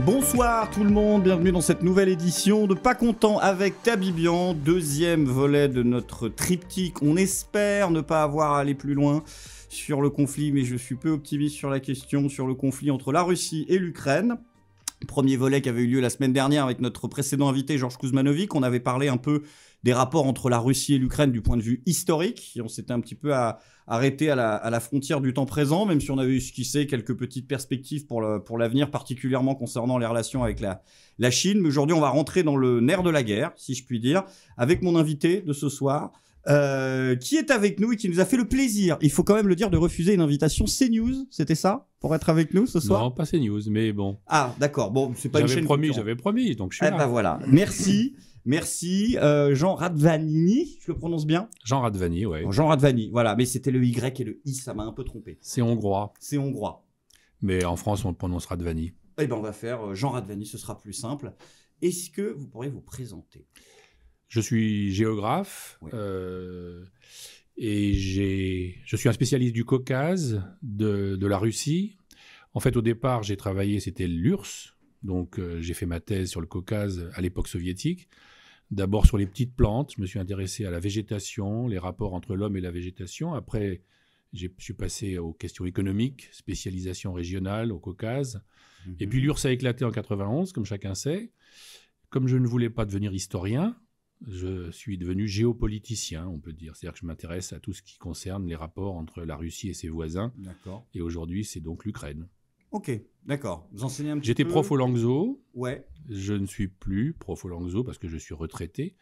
Bonsoir tout le monde, bienvenue dans cette nouvelle édition de Pas Content avec Tabibian, deuxième volet de notre triptyque. On espère ne pas avoir à aller plus loin sur le conflit, mais je suis peu optimiste sur la question, sur le conflit entre la Russie et l'Ukraine. Premier volet qui avait eu lieu la semaine dernière avec notre précédent invité Georges Kuzmanovic. On avait parlé un peu des rapports entre la Russie et l'Ukraine du point de vue historique. Et on s'était un petit peu arrêté à la frontière du temps présent, même si on avait esquissé quelques petites perspectives pour l'avenir, particulièrement concernant les relations avec la Chine. Mais aujourd'hui, on va rentrer dans le nerf de la guerre, si je puis dire, avec mon invité de ce soir, qui est avec nous et qui nous a fait le plaisir, il faut quand même le dire, de refuser une invitation CNews, c'était ça, pour être avec nous ce soir? Non, pas CNews, mais bon. Ah, d'accord, bon, c'est pas une chaîne concurrente. J'avais promis, donc je suis là. Ben voilà, merci, Jean Radvanini, je le prononce bien? Jean Radvanini, ouais. Jean Radvanini, voilà, mais c'était le Y et le I, ça m'a un peu trompé. C'est hongrois. C'est hongrois. Mais en France, on le prononce Radvanini. Eh ben on va faire Jean Radvanini, ce sera plus simple. Est-ce que vous pourriez vous présenter? Je suis géographe, ouais. Et je suis un spécialiste du Caucase, de la Russie. En fait, au départ, j'ai travaillé, c'était l'URSS, donc j'ai fait ma thèse sur le Caucase à l'époque soviétique. D'abord sur les petites plantes, je me suis intéressé à la végétation, les rapports entre l'homme et la végétation. Après, je suis passé aux questions économiques, spécialisation régionale au Caucase. Mmh. Et puis l'URSS a éclaté en 91, comme chacun sait. Comme je ne voulais pas devenir historien, je suis devenu géopoliticien, on peut dire. C'est-à-dire que je m'intéresse à tout ce qui concerne les rapports entre la Russie et ses voisins. D'accord. Et aujourd'hui, c'est donc l'Ukraine. Ok, d'accord. Vous enseignez un petit peu. J'étais prof au Langso. Ouais. Je ne suis plus prof au Langso parce que je suis retraité.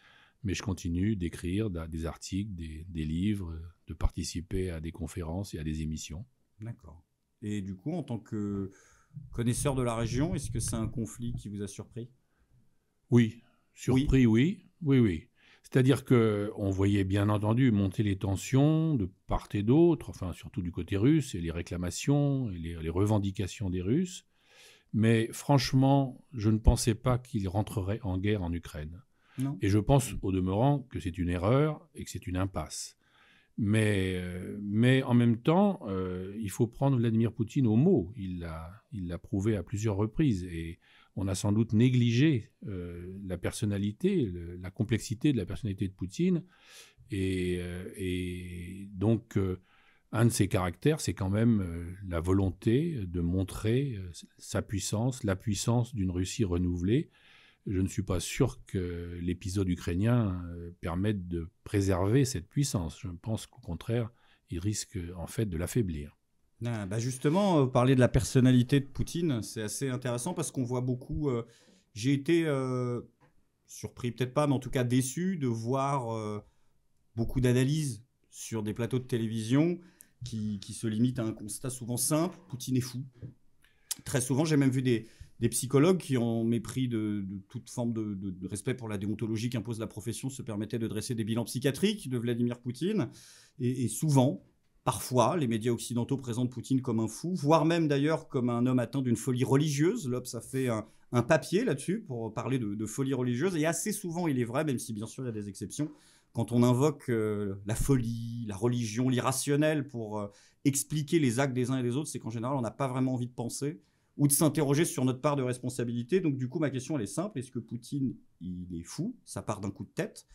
Mais je continue d'écrire des articles, des livres, de participer à des conférences et à des émissions. D'accord. Et du coup, en tant que connaisseur de la région, est-ce que c'est un conflit qui vous a surpris? Oui. Surpris, oui. Oui. C'est-à-dire qu'on voyait bien entendu monter les tensions de part et d'autre, enfin surtout du côté russe, et les réclamations et les revendications des Russes. Mais franchement, je ne pensais pas qu'ils rentreraient en guerre en Ukraine. Non. Et je pense au demeurant que c'est une erreur et que c'est une impasse. Mais en même temps, il faut prendre Vladimir Poutine au mot. Il l'a prouvé à plusieurs reprises. Et on a sans doute négligé la personnalité, la complexité de la personnalité de Poutine. Et donc, un de ses caractères, c'est quand même la volonté de montrer sa puissance, la puissance d'une Russie renouvelée. Je ne suis pas sûr que l'épisode ukrainien permette de préserver cette puissance. Je pense qu'au contraire, il risque en fait de l'affaiblir. Ah, bah justement, parler de la personnalité de Poutine, c'est assez intéressant parce qu'on voit beaucoup... j'ai été surpris, peut-être pas, mais en tout cas déçu de voir beaucoup d'analyses sur des plateaux de télévision qui se limitent à un constat souvent simple. Poutine est fou. Très souvent, j'ai même vu des psychologues qui, en mépris de toute forme de respect pour la déontologie qu'impose la profession, se permettaient de dresser des bilans psychiatriques de Vladimir Poutine. Et souvent, parfois, les médias occidentaux présentent Poutine comme un fou, voire même d'ailleurs comme un homme atteint d'une folie religieuse. L'Obs a fait un papier là-dessus pour parler de folie religieuse. Et assez souvent, il est vrai, même si bien sûr il y a des exceptions, quand on invoque la folie, la religion, l'irrationnel pour expliquer les actes des uns et des autres, c'est qu'en général, on n'a pas vraiment envie de penser ou de s'interroger sur notre part de responsabilité. Donc du coup, ma question, elle est simple. Est-ce que Poutine, il est fou, ça part d'un coup de tête,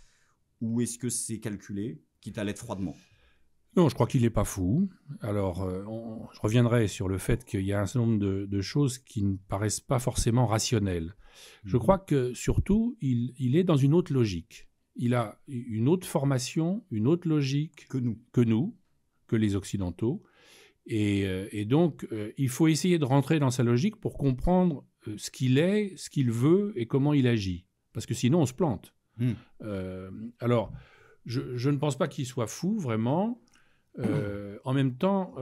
ou est-ce que c'est calculé, quitte à l'être froidement? Non, je crois qu'il n'est pas fou. Alors, je reviendrai sur le fait qu'il y a un certain nombre de choses qui ne paraissent pas forcément rationnelles. Je crois que, surtout, il est dans une autre logique. Il a une autre formation, une autre logique que nous, que les Occidentaux. Et donc, il faut essayer de rentrer dans sa logique pour comprendre ce qu'il est, ce qu'il veut et comment il agit. Parce que sinon, on se plante. Alors, je ne pense pas qu'il soit fou, vraiment. En même temps,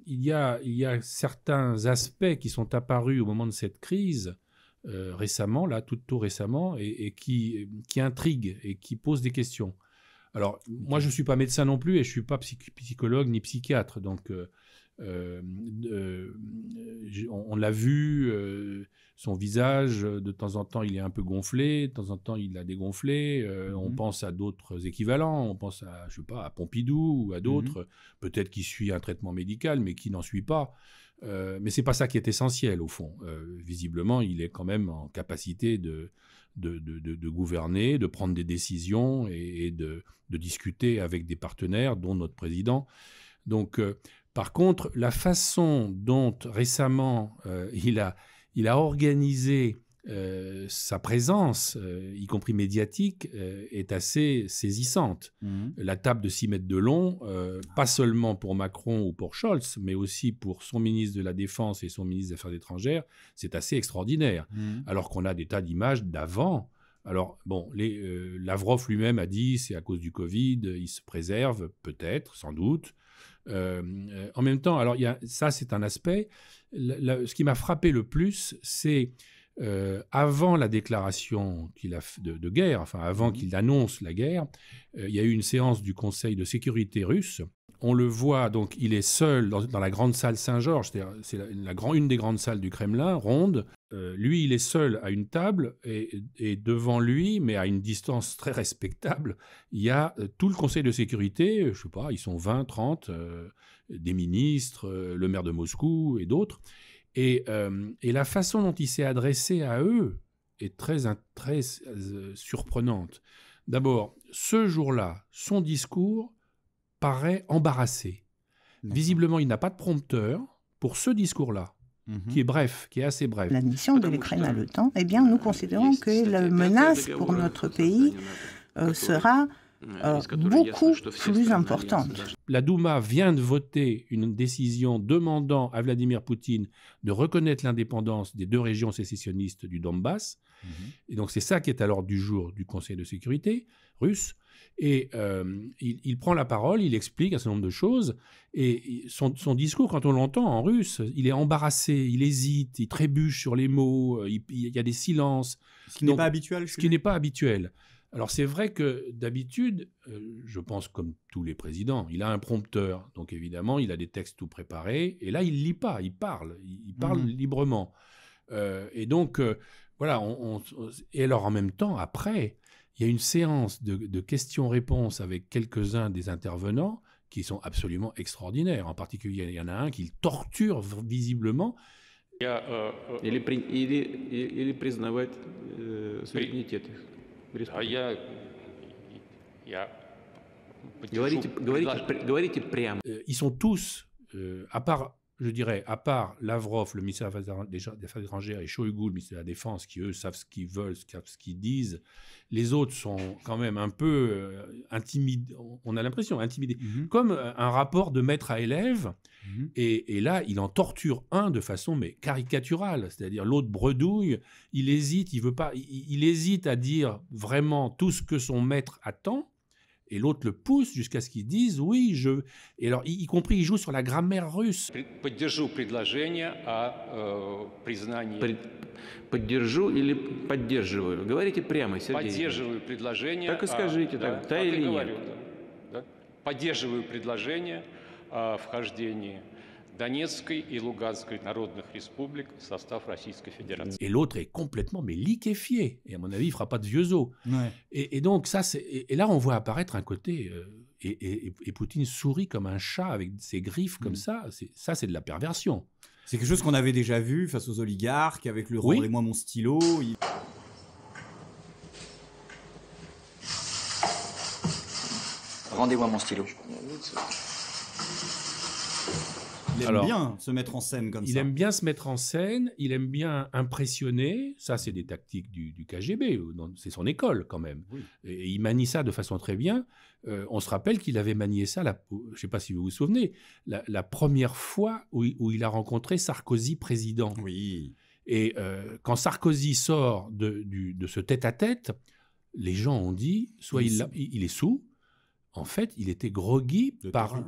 il y a certains aspects qui sont apparus au moment de cette crise, récemment, là, tout récemment, et qui intriguent et qui posent des questions. Alors, moi, je ne suis pas médecin non plus et je ne suis pas psychologue ni psychiatre, donc... on l'a vu, son visage, de temps en temps, il est un peu gonflé, de temps en temps, il a dégonflé. On pense à d'autres équivalents, on pense à, je sais pas, à Pompidou ou à d'autres, peut-être qui suit un traitement médical, mais qui n'en suit pas. Mais ce n'est pas ça qui est essentiel, au fond. Visiblement, il est quand même en capacité de gouverner, de prendre des décisions et de discuter avec des partenaires, dont notre président. Donc, par contre, la façon dont récemment il a organisé sa présence, y compris médiatique, est assez saisissante. La table de 6 mètres de long, pas seulement pour Macron ou pour Scholz, mais aussi pour son ministre de la Défense et son ministre des Affaires étrangères, c'est assez extraordinaire. Alors qu'on a des tas d'images d'avant. Alors, bon, Lavrov lui-même a dit c'est à cause du Covid, il se préserve, peut-être, sans doute. En même temps, alors ça c'est un aspect. Ce qui m'a frappé le plus, c'est avant la déclaration qu'il a de guerre, enfin avant qu'il annonce la guerre, il y a eu une séance du Conseil de sécurité russe. On le voit, donc il est seul dans la grande salle Saint-Georges, c'est une des grandes salles du Kremlin, ronde. Lui, il est seul à une table et devant lui, mais à une distance très respectable, il y a tout le Conseil de sécurité, je ne sais pas, ils sont 20, 30, des ministres, le maire de Moscou et d'autres. Et la façon dont il s'est adressé à eux est très surprenante. D'abord, ce jour-là, son discours paraît embarrassé. Visiblement, il n'a pas de prompteur pour ce discours-là, qui est bref, qui est assez bref. L'admission de l'Ukraine à l'OTAN, eh bien, nous considérons que la menace pour notre pays sera beaucoup plus importante. La Douma vient de voter une décision demandant à Vladimir Poutine de reconnaître l'indépendance des 2 régions sécessionnistes du Donbass. Et donc c'est ça qui est à l'ordre du jour du Conseil de sécurité russe. Et il prend la parole, il explique un certain nombre de choses. Et son discours, quand on l'entend en russe, il est embarrassé, il hésite, il trébuche sur les mots, il y a des silences. Ce qui n'est pas habituel. Ce qui n'est pas habituel. Alors c'est vrai que d'habitude, je pense comme tous les présidents, il a un prompteur, donc évidemment il a des textes tout préparés, et là il lit pas, il parle librement. Et donc voilà, et alors en même temps, après, il y a une séance de questions-réponses avec quelques-uns des intervenants qui sont absolument extraordinaires. En particulier, il y en a un qui torture visiblement. Или признавать суверенитет их. Говорите прямо. Ils sont tous, à part Lavrov, le ministre des Affaires étrangères, et Shoigu, le ministre de la Défense, qui eux savent ce qu'ils veulent, savent ce qu'ils disent. Les autres sont quand même un peu intimidés, on a l'impression, intimidés, comme un rapport de maître à élève. Et là, il en torture un de façon caricaturale, c'est-à-dire l'autre bredouille, il hésite, il hésite à dire vraiment tout ce que son maître attend. Et l'autre le pousse jusqu'à ce qu'ils disent oui, je. Et alors, y compris, il joue sur la grammaire russe. Поддержу предложение о признании. Поддержу или поддерживаю? Говорите прямо, Сергей. Поддерживаю предложение. Так и скажите, да или нет? Поддерживаю предложение о вхождении Донецкой и Луганской народных республик в состав Российской Fédération. Et l'autre est complètement liquéfié. Et à mon avis, il ne fera pas de vieux os. Ouais. Et donc, ça, et là, on voit apparaître un côté... et Poutine sourit comme un chat avec ses griffes comme ça. Ça, c'est de la perversion. C'est quelque chose qu'on avait déjà vu face aux oligarques, avec le rendez-moi mon stylo. Rendez-moi mon stylo. Il aime bien se mettre en scène comme ça. Il aime bien se mettre en scène, il aime bien impressionner. Ça, c'est des tactiques du KGB. C'est son école, quand même. Oui. Et il manie ça de façon très bien. On se rappelle qu'il avait manié ça, je ne sais pas si vous vous souvenez, la première fois où il a rencontré Sarkozy président. Oui. Et quand Sarkozy sort de ce tête-à-tête, les gens ont dit, soit il est sous. En fait, il était groggy par...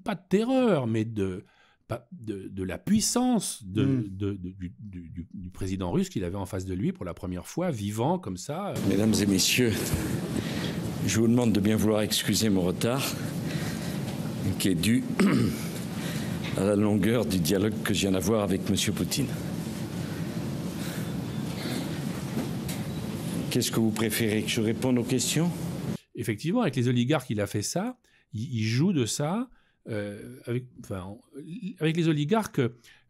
Pas de terreur, mais de la puissance du président russe qu'il avait en face de lui pour la première fois, vivant comme ça. Mesdames et messieurs, je vous demande de bien vouloir excuser mon retard, qui est dû à la longueur du dialogue que je viens d'avoir avec M. Poutine. Qu'est-ce que vous préférez, que je réponde aux questions ? Effectivement, avec les oligarques, il a fait ça. Il joue de ça. avec les oligarques,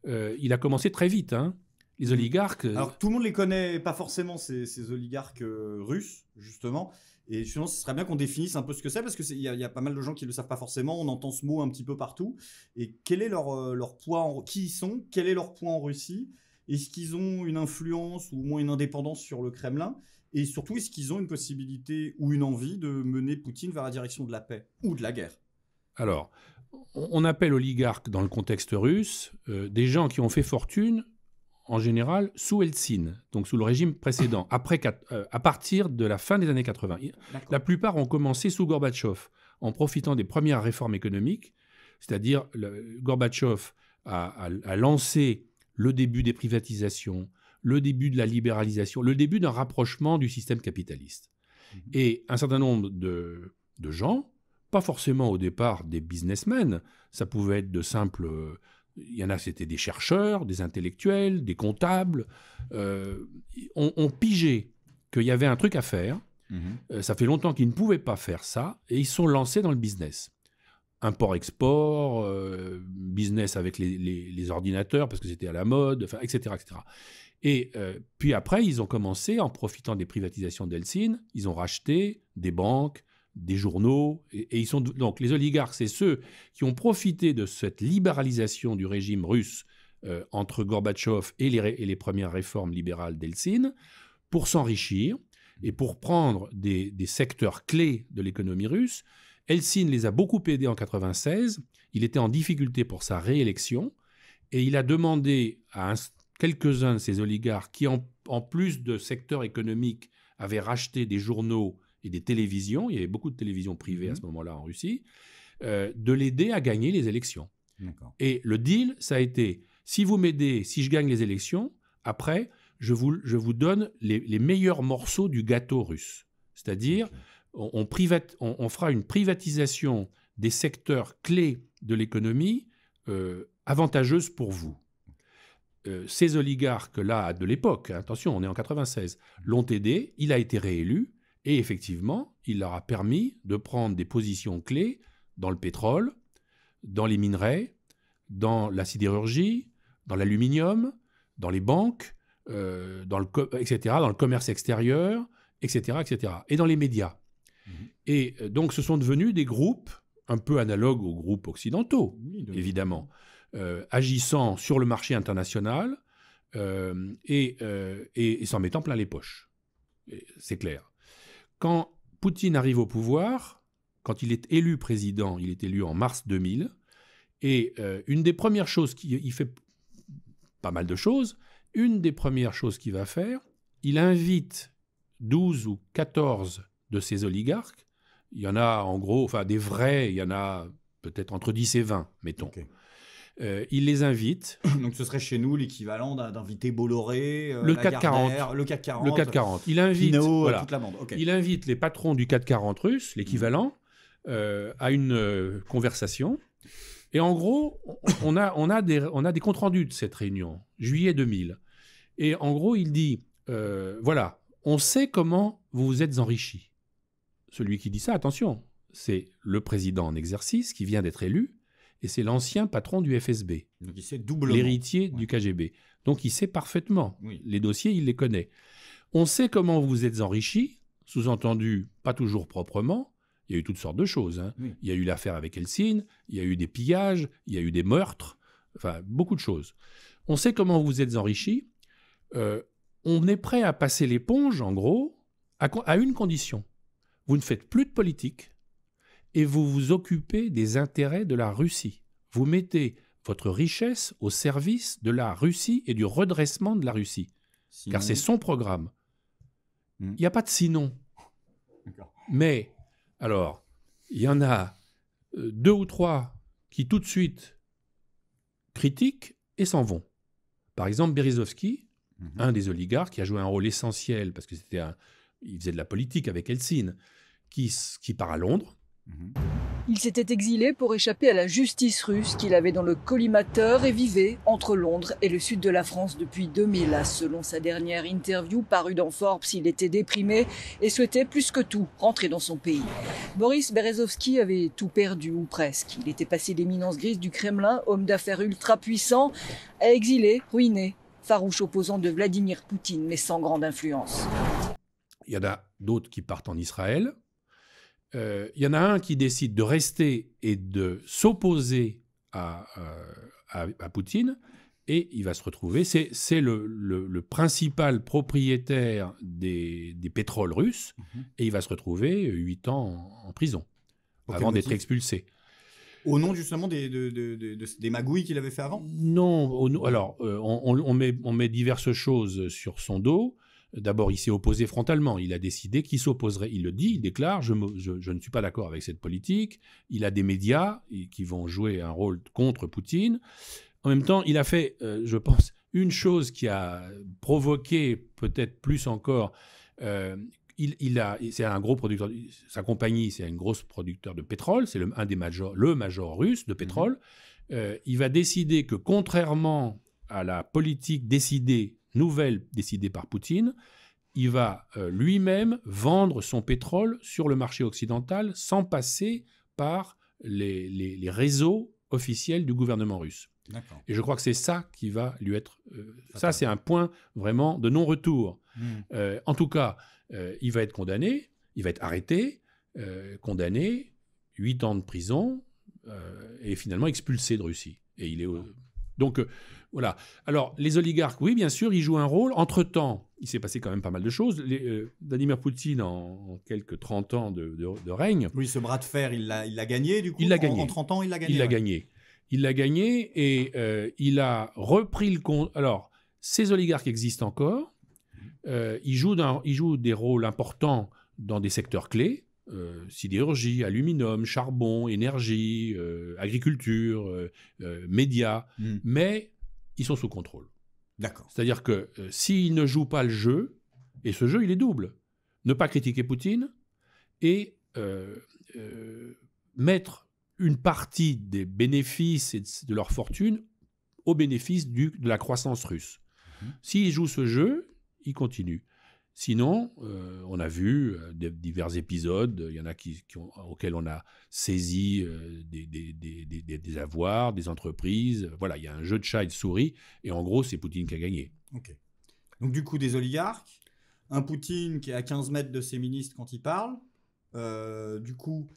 il a commencé très vite. Hein. Les oligarques... Alors, tout le monde les connaît pas forcément, ces oligarques russes, justement. Et justement, ce serait bien qu'on définisse un peu ce que c'est, parce qu'il y a pas mal de gens qui ne le savent pas forcément. On entend ce mot un petit peu partout. Et quel est leur poids qui ils sont? Quel est leur poids en Russie? Est-ce qu'ils ont une influence ou au moins une indépendance sur le Kremlin? Et surtout, est-ce qu'ils ont une possibilité ou une envie de mener Poutine vers la direction de la paix ou de la guerre? Alors, on appelle oligarques dans le contexte russe des gens qui ont fait fortune, en général, sous Eltsine, donc sous le régime précédent, à partir de la fin des années 80. D'accord. La plupart ont commencé sous Gorbatchev, en profitant des premières réformes économiques, c'est-à-dire Gorbatchev a lancé le début des privatisations, le début de la libéralisation, le début d'un rapprochement du système capitaliste. Et un certain nombre de gens, pas forcément au départ des businessmen, ça pouvait être de simples... il y en a, c'était des chercheurs, des intellectuels, des comptables, ont pigé qu'il y avait un truc à faire. Ça fait longtemps qu'ils ne pouvaient pas faire ça, et ils sont lancés dans le business. Import-export, business avec les ordinateurs, parce que c'était à la mode, etc., etc. Et puis après, ils ont commencé, en profitant des privatisations d'Eltsine, ils ont racheté des banques, des journaux, et ils sont donc les oligarques, c'est ceux qui ont profité de cette libéralisation du régime russe entre Gorbatchev et les premières réformes libérales d'Eltsine pour s'enrichir et pour prendre des secteurs clés de l'économie russe. Eltsine les a beaucoup aidés en 1996. Il était en difficulté pour sa réélection et il a demandé à quelques-uns de ces oligarques qui, en plus de secteurs économiques, avaient racheté des journaux et des télévisions, il y avait beaucoup de télévisions privées à ce moment-là en Russie, de l'aider à gagner les élections. D'accord. Et le deal, ça a été, si vous m'aidez, si je gagne les élections, après, je vous donne les meilleurs morceaux du gâteau russe. C'est-à-dire, on fera une privatisation des secteurs clés de l'économie avantageuse pour vous. Ces oligarques-là, de l'époque, attention, on est en 1996, l'ont aidé, il a été réélu, et effectivement, il leur a permis de prendre des positions clés dans le pétrole, dans les minerais, dans la sidérurgie, dans l'aluminium, dans les banques, etc., dans le commerce extérieur, etc., etc., et dans les médias. Et donc, ce sont devenus des groupes un peu analogues aux groupes occidentaux, évidemment, agissant sur le marché international et s'en mettant plein les poches. C'est clair. Quand Poutine arrive au pouvoir, quand il est élu président, il est élu en mars 2000, et une des premières choses, il fait pas mal de choses, une des premières choses qu'il va faire, il invite 12 ou 14 de ces oligarques, il y en a en gros, enfin des vrais, il y en a peut-être entre 10 et 20, mettons. Okay. Il les invite. Donc ce serait chez nous l'équivalent d'inviter Bolloré, le CAC 40. Le CAC 40. Le CAC 40. Il invite, Pinot, voilà, toute la bande. Okay. Il invite les patrons du CAC 40 russe, l'équivalent, à une conversation. Et en gros, on a des comptes rendus de cette réunion, juillet 2000. Et en gros, il dit, voilà, on sait comment vous vous êtes enrichi. Celui qui dit ça, attention, c'est le président en exercice qui vient d'être élu, et c'est l'ancien patron du FSB, donc il sait doublement, l'héritier du KGB. Donc il sait parfaitement, les dossiers, il les connaît. On sait comment vous vous êtes enrichi, sous-entendu, pas toujours proprement. Il y a eu toutes sortes de choses. Hein. Il y a eu l'affaire avec Eltsine, il y a eu des pillages, il y a eu des meurtres, enfin beaucoup de choses. On sait comment vous vous êtes enrichi. On est prêt à passer l'éponge, en gros, à une condition. Vous ne faites plus de politique et vous vous occupez des intérêts de la Russie. Vous mettez votre richesse au service de la Russie et du redressement de la Russie. Sinon... Car c'est son programme. Il n'y a pas de sinon. Mais, alors, il y en a 2 ou 3 qui tout de suite critiquent et s'en vont. Par exemple, Berezovsky, un des oligarques qui a joué un rôle essentiel, parce que il faisait de la politique avec Eltsine, qui part à Londres. Il s'était exilé pour échapper à la justice russe qu'il avait dans le collimateur et vivait entre Londres et le sud de la France depuis 2000. Selon sa dernière interview parue dans Forbes, il était déprimé et souhaitait plus que tout rentrer dans son pays. Boris Berezovsky avait tout perdu ou presque. Il était passé d'éminence grise du Kremlin, homme d'affaires ultra puissant, à exilé, ruiné, farouche opposant de Vladimir Poutine mais sans grande influence. Il y en a d'autres qui partent en Israël. Il y en a un qui décide de rester et de s'opposer à Poutine, et il va se retrouver, c'est le principal propriétaire des pétroles russes, et il va se retrouver 8 ans en prison, avant d'être expulsé. Au nom justement des magouilles qu'il avait fait avant ? Non, alors on met diverses choses sur son dos. D'abord, il s'est opposé frontalement. Il a décidé qu'il s'opposerait. Il le dit, il déclare, je ne suis pas d'accord avec cette politique. Il a des médias qui vont jouer un rôle contre Poutine. En même temps, il a fait, je pense, une chose qui a provoqué peut-être plus encore. C'est un gros producteur. Sa compagnie, c'est un gros producteur de pétrole. C'est le major russe de pétrole. Il va décider que, contrairement à la politique nouvelle décidée par Poutine, il va lui-même vendre son pétrole sur le marché occidental sans passer par les réseaux officiels du gouvernement russe. D'accord. Et je crois que c'est ça qui va lui être... ça, c'est un point vraiment de non-retour. En tout cas, il va être condamné, il va être arrêté, condamné, 8 ans de prison, et finalement expulsé de Russie. Et il est... Donc, voilà. Alors, les oligarques, oui, bien sûr, ils jouent un rôle. Entre-temps, il s'est passé quand même pas mal de choses. Vladimir Poutine, en quelques 30 ans de règne... Oui, ce bras de fer, il l'a gagné, du coup. Il l'a gagné. En 30 ans, il l'a gagné. Il l'a gagné. Il l'a gagné et il a repris le compte. Alors, ces oligarques existent encore. Ils jouent des rôles importants dans des secteurs clés. Sidérurgie, aluminium, charbon, énergie, agriculture, médias, mais ils sont sous contrôle. D'accord. C'est-à-dire que s'ils ne jouent pas le jeu, et ce jeu, il est double, ne pas critiquer Poutine et mettre une partie des bénéfices et de leur fortune au bénéfice de la croissance russe. S'ils jouent ce jeu, ils continuent. Sinon, on a vu divers épisodes, il y en a auxquels on a saisi des avoirs, des entreprises. Voilà, il y a un jeu de chat et de souris, et en gros, c'est Poutine qui a gagné. Ok. Donc du coup, des oligarques, un Poutine qui est à 15 mètres de ses ministres quand il parle. Du coup,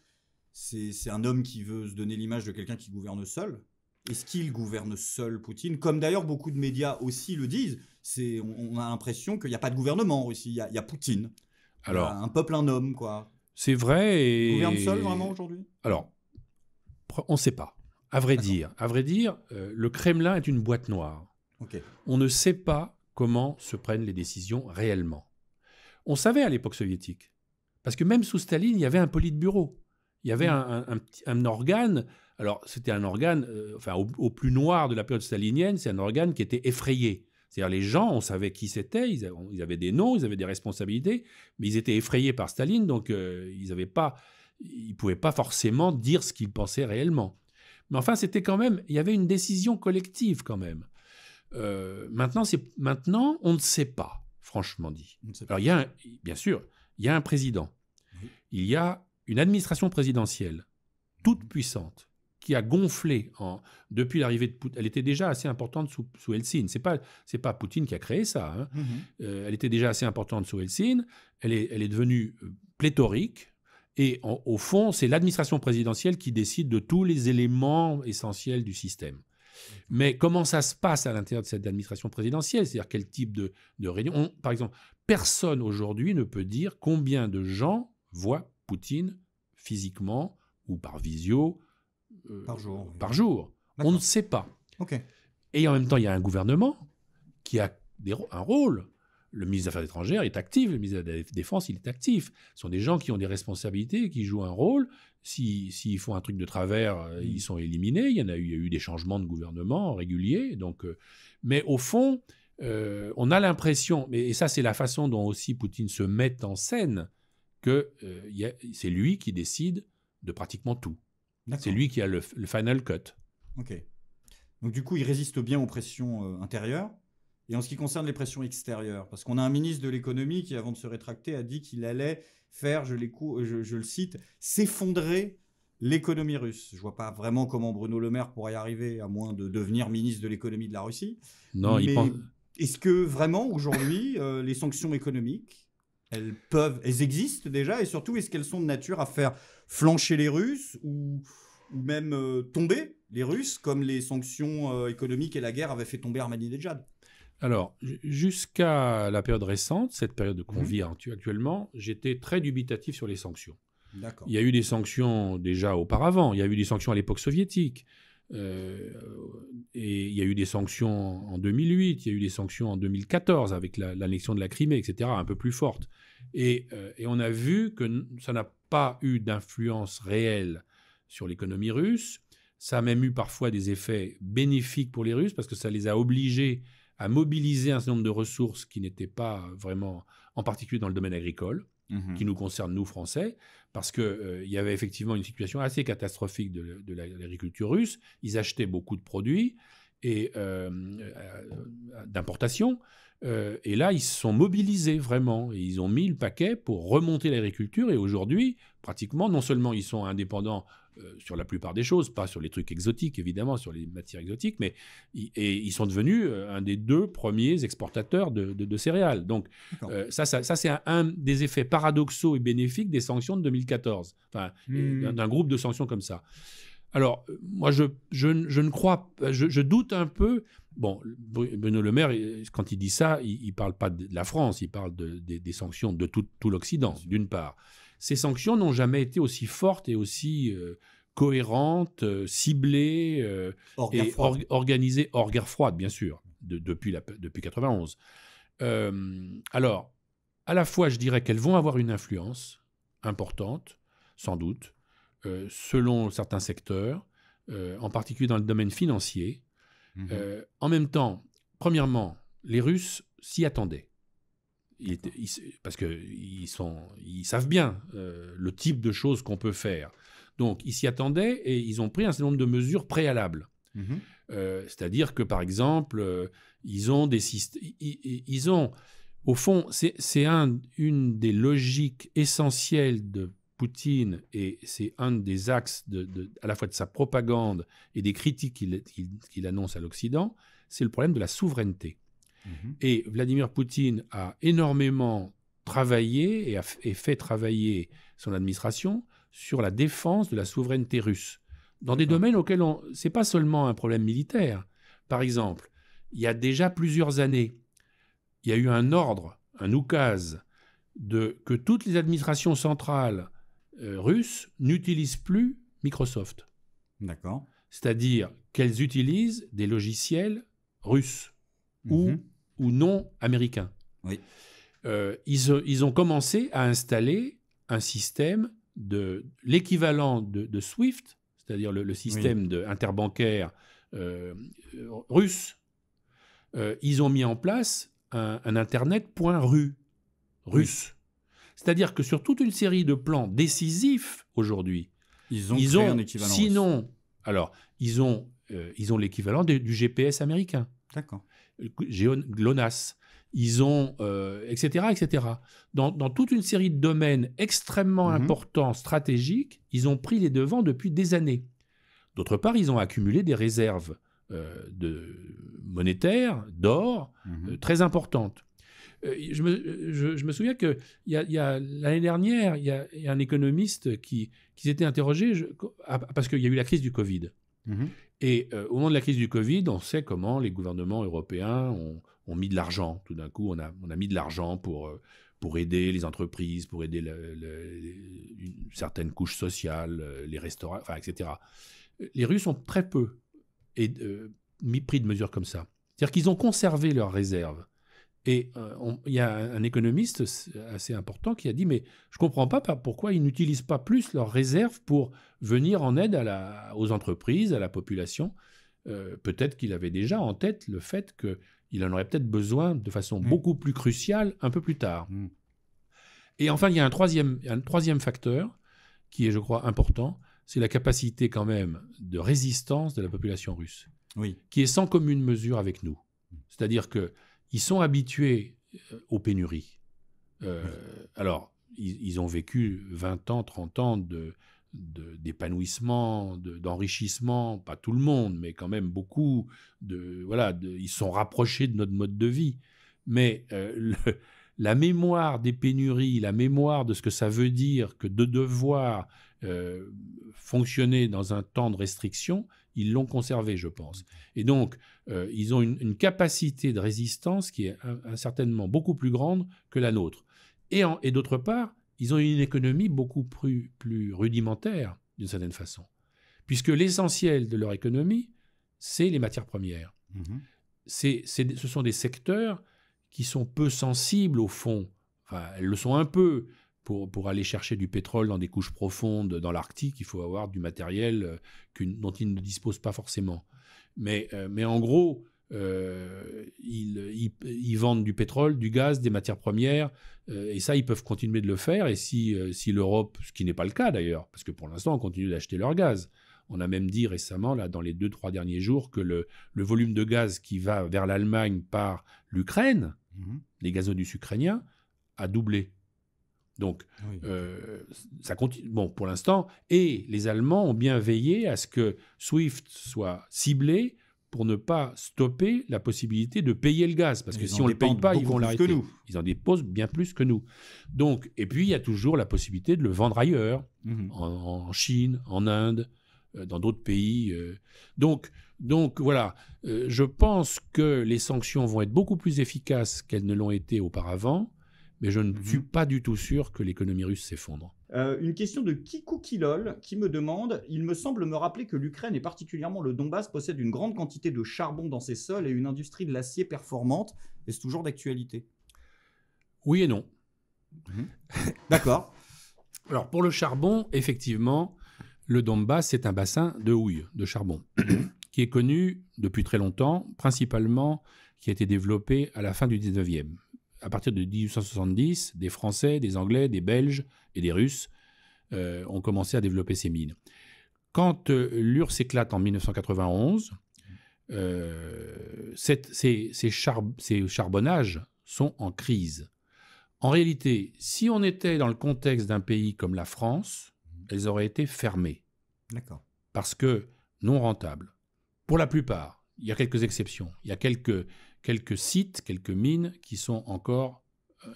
c'est un homme qui veut se donner l'image de quelqu'un qui gouverne seul. Est-ce qu'il gouverne seul, Poutine ? Comme d'ailleurs beaucoup de médias aussi le disent, on a l'impression qu'il n'y a pas de gouvernement en Russie, il y a Poutine. Alors, un peuple, un homme, quoi. C'est vrai. Il gouverne seul vraiment aujourd'hui ? Alors, on ne sait pas. À vrai dire, le Kremlin est une boîte noire. Okay. On ne sait pas comment se prennent les décisions réellement. On savait à l'époque soviétique, parce que même sous Staline, il y avait un politburo. Il y avait un organe. Alors, c'était un organe, au plus noir de la période stalinienne, c'est un organe qui était effrayé. C'est-à-dire, les gens, on savait qui c'était, ils avaient des noms, ils avaient des responsabilités, mais ils étaient effrayés par Staline, donc ils ne pouvaient pas forcément dire ce qu'ils pensaient réellement. Mais enfin, c'était quand même, il y avait une décision collective quand même. Maintenant, on ne sait pas, franchement dit. Alors, bien sûr, il y a un président, il y a une administration présidentielle, toute puissante, qui a gonflé depuis l'arrivée de Poutine. Elle était déjà assez importante sous Eltsine. C'est pas Poutine qui a créé ça. Hein. Elle était déjà assez importante sous Eltsine. Elle est devenue pléthorique. Et au fond, c'est l'administration présidentielle qui décide de tous les éléments essentiels du système. Mais comment ça se passe à l'intérieur de cette administration présidentielle ? C'est-à-dire quel type de réunion ? Par exemple, personne aujourd'hui ne peut dire combien de gens voient Poutine physiquement ou par visio par jour. On ne sait pas. Okay. Et en même temps, il y a un gouvernement qui a un rôle. Le ministre des Affaires étrangères est actif, le ministre de la Défense, il est actif. Ce sont des gens qui ont des responsabilités, qui jouent un rôle. S'ils font un truc de travers, ils sont éliminés. Il y a eu des changements de gouvernement réguliers. Donc, mais au fond, on a l'impression, et ça c'est la façon dont aussi Poutine se met en scène, que c'est lui qui décide de pratiquement tout. C'est lui qui a le final cut. Ok. Donc du coup, il résiste bien aux pressions intérieures. Et en ce qui concerne les pressions extérieures, parce qu'on a un ministre de l'économie qui, avant de se rétracter, a dit qu'il allait faire, je le cite, s'effondrer l'économie russe. Je ne vois pas vraiment comment Bruno Le Maire pourrait y arriver, à moins de devenir ministre de l'économie de la Russie. Non, Est-ce que vraiment, aujourd'hui, les sanctions économiques, elles existent déjà, et surtout, est-ce qu'elles sont de nature à faire flancher les Russes ou même tomber les Russes, comme les sanctions économiques et la guerre avaient fait tomber Ahmadinejad? Alors, jusqu'à la période récente, cette période qu'on vit actuellement, j'étais très dubitatif sur les sanctions. D'accord. Il y a eu des sanctions déjà auparavant, il y a eu des sanctions à l'époque soviétique, et il y a eu des sanctions en 2008, il y a eu des sanctions en 2014 avec l'annexion de la Crimée, etc., un peu plus fortes. Et on a vu que ça n'a pas eu d'influence réelle sur l'économie russe. Ça a même eu parfois des effets bénéfiques pour les Russes parce que ça les a obligés à mobiliser un certain nombre de ressources qui n'étaient pas vraiment, en particulier dans le domaine agricole, qui nous concerne, nous, Français, parce qu'il y avait effectivement une situation assez catastrophique de l'agriculture russe. Ils achetaient beaucoup de produits d'importation, et là, ils se sont mobilisés vraiment, et ils ont mis le paquet pour remonter l'agriculture, et aujourd'hui, pratiquement, non seulement ils sont indépendants sur la plupart des choses, pas sur les trucs exotiques, évidemment, sur les matières exotiques, mais ils sont devenus un des 2 premiers exportateurs de céréales. Donc, ça c'est un des effets paradoxaux et bénéfiques des sanctions de 2014, enfin, d'un groupe de sanctions comme ça. Alors, moi, je ne crois pas, je doute un peu. Bon, Bruno Le Maire, quand il dit ça, il ne parle pas de la France, il parle des sanctions de tout l'Occident, d'une part. Ces sanctions n'ont jamais été aussi fortes et aussi cohérentes, ciblées et organisées hors guerre froide, bien sûr, depuis 1991. Alors, à la fois, je dirais qu'elles vont avoir une influence importante, sans doute, selon certains secteurs, en particulier dans le domaine financier. En même temps, premièrement, les Russes s'y attendaient. Parce qu'ils savent bien le type de choses qu'on peut faire. Donc, ils s'y attendaient et ils ont pris un certain nombre de mesures préalables. C'est-à-dire que, par exemple, ils ont des systèmes... Au fond, c'est une des logiques essentielles de Poutine, et c'est un des axes à la fois de sa propagande et des critiques qu'il annonce à l'Occident, c'est le problème de la souveraineté. Et Vladimir Poutine a énormément travaillé et fait travailler son administration sur la défense de la souveraineté russe, dans des domaines auxquels ce n'est pas seulement un problème militaire. Par exemple, il y a déjà plusieurs années, il y a eu un ordre, un oukaz, que toutes les administrations centrales russes n'utilisent plus Microsoft. D'accord. C'est-à-dire qu'elles utilisent des logiciels russes ou non américains. Oui. Ils ont commencé à installer un système l'équivalent de SWIFT, c'est-à-dire le système interbancaire russe. Ils ont mis en place un Internet .ru russe. C'est-à-dire que sur toute une série de plans décisifs aujourd'hui, ils ont un équivalent. Sinon, alors ils ont l'équivalent du GPS américain. D'accord. GLONASS. Ils ont, etc., etc. Dans toute une série de domaines extrêmement importants, stratégiques, ils ont pris les devants depuis des années. D'autre part, ils ont accumulé des réserves monétaires, d'or, très importantes. Je me souviens que l'année dernière, il y a un économiste qui s'était interrogé parce qu'il y a eu la crise du Covid. Et au moment de la crise du Covid, on sait comment les gouvernements européens ont mis de l'argent. Tout d'un coup, on a mis de l'argent pour aider les entreprises, pour aider une certaine couche sociale, les restaurants, etc. Les Russes ont très peu pris de mesures comme ça. C'est-à-dire qu'ils ont conservé leurs réserves. Et il y a un économiste assez important qui a dit « Mais je ne comprends pas pourquoi ils n'utilisent pas plus leurs réserves pour venir en aide aux entreprises, à la population. Peut-être qu'il avait déjà en tête le fait qu'il en aurait peut-être besoin de façon beaucoup plus cruciale un peu plus tard. » Et enfin, il y a un troisième facteur qui est, je crois, important, c'est la capacité quand même de résistance de la population russe, oui, qui est sans commune mesure avec nous. C'est-à-dire qu'ils sont habitués aux pénuries. Alors, ils ont vécu 20 ans, 30 ans d'épanouissement, d'enrichissement, pas tout le monde, mais quand même beaucoup. Ils se sont rapprochés de notre mode de vie. Mais la mémoire des pénuries, la mémoire de ce que ça veut dire que de devoir fonctionner dans un temps de restriction, ils l'ont conservé, je pense. Et donc, ils ont une capacité de résistance qui est certainement beaucoup plus grande que la nôtre. Et d'autre part, ils ont une économie beaucoup plus rudimentaire, d'une certaine façon. Puisque l'essentiel de leur économie, c'est les matières premières. Mmh. Ce sont des secteurs qui sont peu sensibles au fond. Enfin, elles le sont un peu. Pour aller chercher du pétrole dans des couches profondes dans l'Arctique, il faut avoir du matériel dont ils ne disposent pas forcément. Mais en gros, ils vendent du pétrole, du gaz, des matières premières, et ça, ils peuvent continuer de le faire. Et si l'Europe, ce qui n'est pas le cas d'ailleurs, parce que pour l'instant, on continue d'acheter leur gaz. On a même dit récemment, là, dans les 2-3 derniers jours, que le volume de gaz qui va vers l'Allemagne par l'Ukraine, les gazoducs ukrainiens, a doublé. Donc, oui. Ça continue. Bon, pour l'instant, et les Allemands ont bien veillé à ce que SWIFT soit ciblé pour ne pas stopper la possibilité de payer le gaz. Parce que si on ne le paye pas, ils vont l'arrêter. Ils en déposent bien plus que nous. Donc, et puis, il y a toujours la possibilité de le vendre ailleurs, en Chine, en Inde, dans d'autres pays. Donc voilà, je pense que les sanctions vont être beaucoup plus efficaces qu'elles ne l'ont été auparavant. Mais je ne suis pas du tout sûr que l'économie russe s'effondre. Une question de Kikou Kilol qui me demande « Il me semble me rappeler que l'Ukraine et particulièrement le Donbass possèdent une grande quantité de charbon dans ses sols et une industrie de l'acier performante. Est-ce toujours d'actualité ?» Oui et non. D'accord. Alors pour le charbon, effectivement, le Donbass, c'est un bassin de houille, de charbon, qui est connu depuis très longtemps, principalement qui a été développé à la fin du 19e. À partir de 1870, des Français, des Anglais, des Belges et des Russes ont commencé à développer ces mines. Quand l'URSS éclate en 1991, ces charbonnages sont en crise. En réalité, si on était dans le contexte d'un pays comme la France, elles auraient été fermées. D'accord. Parce que non rentables. Pour la plupart, il y a quelques exceptions. Il y a quelques sites, quelques mines qui sont encore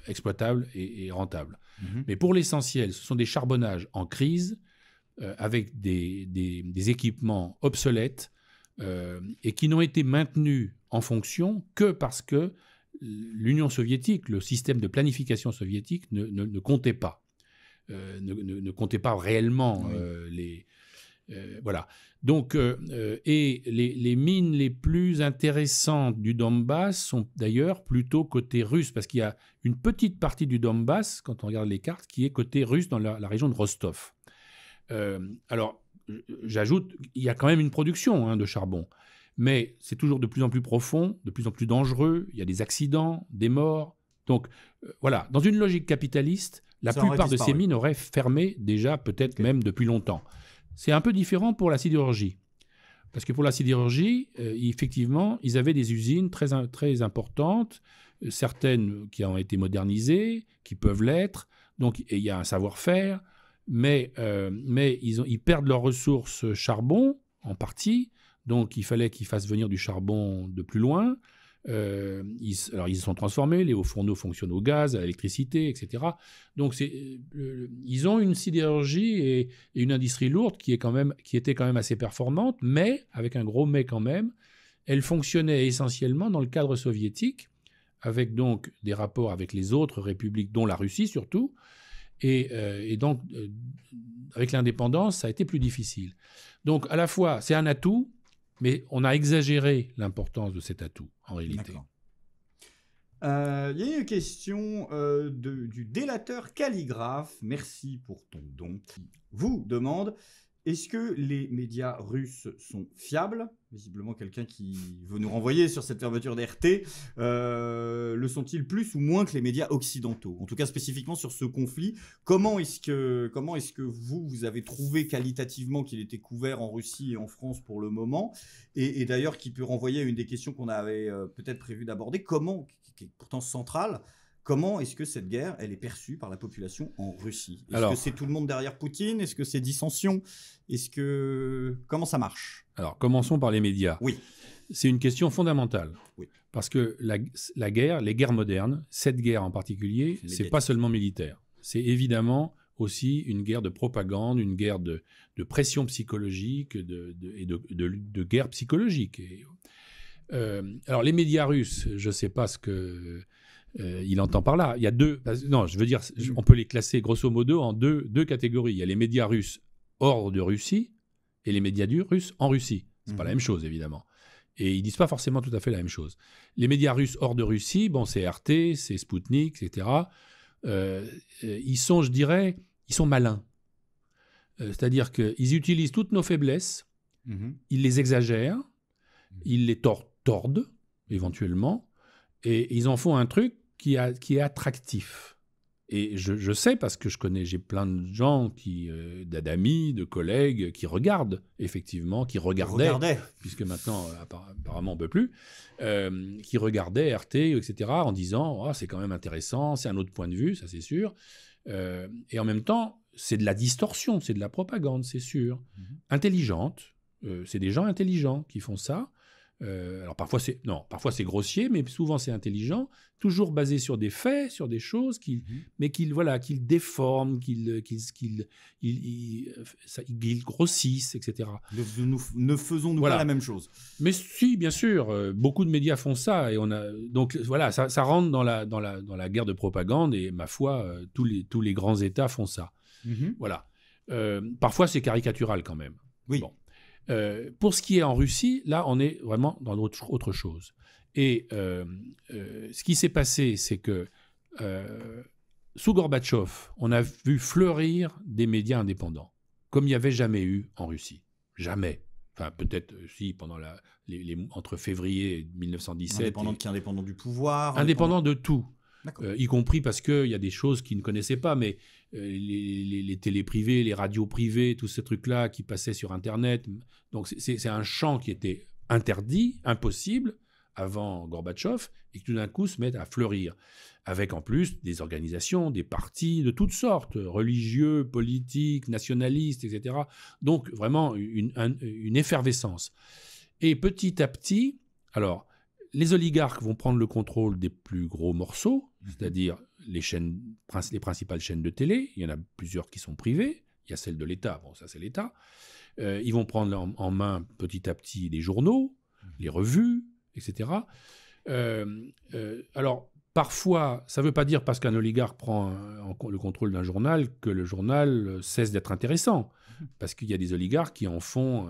exploitables et rentables. Mais pour l'essentiel, ce sont des charbonnages en crise avec des équipements obsolètes et qui n'ont été maintenus en fonction que parce que l'Union soviétique, le système de planification soviétique ne comptait pas. Ne comptait pas réellement voilà. Donc, et les mines les plus intéressantes du Donbass sont d'ailleurs plutôt côté russe, parce qu'il y a une petite partie du Donbass, quand on regarde les cartes, qui est côté russe dans la région de Rostov. Alors, j'ajoute, il y a quand même une production de charbon, mais c'est toujours de plus en plus profond, de plus en plus dangereux, il y a des accidents, des morts. Donc, voilà, dans une logique capitaliste, la plupart de ces mines auraient fermé déjà, peut-être même depuis longtemps. C'est un peu différent pour la sidérurgie. Parce que pour la sidérurgie, effectivement, ils avaient des usines très, très importantes, certaines qui ont été modernisées, qui peuvent l'être. Donc, il y a un savoir-faire, mais ils perdent leurs ressources charbon, en partie. Donc, il fallait qu'ils fassent venir du charbon de plus loin. Ils se sont transformés, les hauts fourneaux fonctionnent au gaz, à l'électricité, etc. Donc ils ont une sidérurgie et une industrie lourde qui était quand même assez performante, mais, avec un gros mais quand même, elle fonctionnait essentiellement dans le cadre soviétique, avec donc des rapports avec les autres républiques, dont la Russie surtout, et donc avec l'indépendance, ça a été plus difficile. Donc à la fois, c'est un atout, mais on a exagéré l'importance de cet atout, en réalité. Il y a une question du délateur calligraphe. Merci pour ton don. Vous demande, est-ce que les médias russes sont fiables visiblement quelqu'un qui veut nous renvoyer sur cette fermeture d'RT, le sont-ils plus ou moins que les médias occidentaux? En tout cas, spécifiquement sur ce conflit, comment est-ce que vous avez trouvé qualitativement qu'il était couvert en Russie et en France pour le moment? Et d'ailleurs, qui peut renvoyer à une des questions qu'on avait peut-être prévu d'aborder, qui est pourtant centrale, comment est-ce que cette guerre, elle est perçue par la population en Russie? Est-ce que c'est tout le monde derrière Poutine? Est-ce que c'est dissension? Comment ça marche? Alors, commençons par les médias. Oui. C'est une question fondamentale. Oui. Parce que la guerre, les guerres modernes, cette guerre en particulier, c'est pas seulement militaire. C'est évidemment aussi une guerre de propagande, une guerre de pression psychologique et de guerre psychologique. Alors, les médias russes, je ne sais pas ce que... il entend par là. Il y a on peut les classer grosso modo en deux catégories. Il y a les médias russes hors de Russie et les médias russes en Russie. C'est pas la même chose, évidemment. Et ils disent pas forcément tout à fait la même chose. Les médias russes hors de Russie, bon, c'est RT, c'est Sputnik, etc. Ils sont, je dirais, malins. C'est-à-dire qu'ils utilisent toutes nos faiblesses, ils les exagèrent, ils les tordent, éventuellement, et ils en font un truc qui est attractif. Et je sais, parce que j'ai plein de gens, d'amis, de collègues, qui regardent, effectivement, qui regardaient, puisque maintenant, apparemment, on ne peut plus, qui regardaient RT, etc., en disant « c'est quand même intéressant, c'est un autre point de vue, ça c'est sûr ». Et en même temps, c'est de la distorsion, c'est de la propagande, c'est sûr. Intelligente, c'est des gens intelligents qui font ça. Alors parfois c'est grossier, mais souvent c'est intelligent, toujours basé sur des faits, sur des choses, mais qu'ils déforment, qu'ils grossissent, etc. Ne faisons-nous pas la même chose? Mais si, bien sûr, beaucoup de médias font ça, et donc voilà, ça rentre dans la guerre de propagande, et ma foi, tous les grands États font ça. Voilà. Parfois c'est caricatural quand même. Oui. Bon. Pour ce qui est en Russie, là, on est vraiment dans autre chose. Et ce qui s'est passé, c'est que sous Gorbatchev, on a vu fleurir des médias indépendants, comme il n'y avait jamais eu en Russie. Jamais. Enfin, peut-être si, pendant entre février 1917... Indépendant du pouvoir. Indépendant de tout. Y compris parce qu'il y a des choses qu'ils ne connaissaient pas, mais les télés privées, les radios privées, tous ces trucs-là qui passaient sur Internet. Donc c'est un champ qui était interdit, impossible, avant Gorbatchev, et qui tout d'un coup se met à fleurir, avec en plus des organisations, des partis de toutes sortes, religieux, politiques, nationalistes, etc. Donc vraiment une effervescence. Et petit à petit, alors... les oligarques vont prendre le contrôle des plus gros morceaux, c'est-à-dire les principales chaînes de télé. Il y en a plusieurs qui sont privées. Il y a celle de l'État. Bon, ça, c'est l'État. Ils vont prendre en main petit à petit les journaux, les revues, etc. Alors, parfois, ça ne veut pas dire parce qu'un oligarque prend le contrôle d'un journal que le journal cesse d'être intéressant. Parce qu'il y a des oligarques qui en font...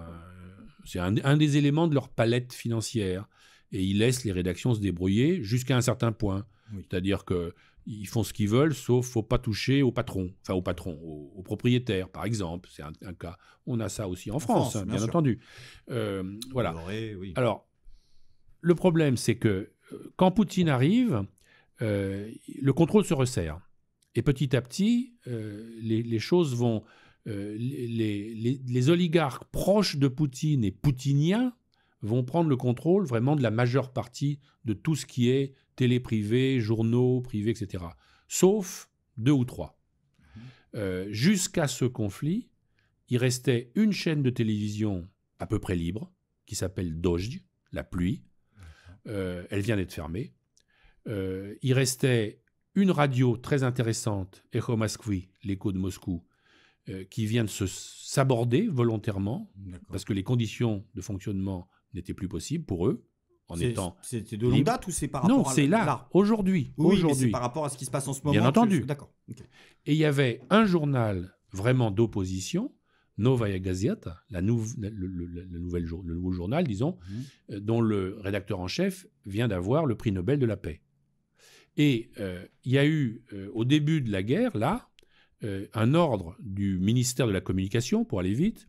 c'est un des éléments de leur palette financière. Et ils laissent les rédactions se débrouiller jusqu'à un certain point. Oui. C'est-à-dire qu'ils font ce qu'ils veulent, sauf qu'il ne faut pas toucher au patron, au propriétaire, par exemple. C'est un cas. On a ça aussi en France, bien entendu. Voilà. Oui. Alors, le problème, c'est que quand Poutine arrive, le contrôle se resserre. Et petit à petit, les choses vont... les oligarques proches de Poutine et poutiniens vont prendre le contrôle vraiment de la majeure partie de tout ce qui est télé privée, journaux privés, etc. Sauf 2 ou 3. Jusqu'à ce conflit, il restait une chaîne de télévision à peu près libre, qui s'appelle Dozhd, la pluie. Elle vient d'être fermée. Il restait une radio très intéressante, Echo Moskvy, l'écho de Moscou, qui vient de s'aborder volontairement, parce que les conditions de fonctionnement n'était plus possible pour eux, C'était de longue date ou c'est par rapport à... Non, c'est là, aujourd'hui. Oui, mais c'est par rapport à ce qui se passe en ce moment. Bien entendu. D'accord. Okay. Et il y avait un journal vraiment d'opposition, Novaya Gazeta, le nouveau journal, disons, dont le rédacteur en chef vient d'avoir le prix Nobel de la paix. Et il y a eu, au début de la guerre, là, un ordre du ministère de la Communication, pour aller vite,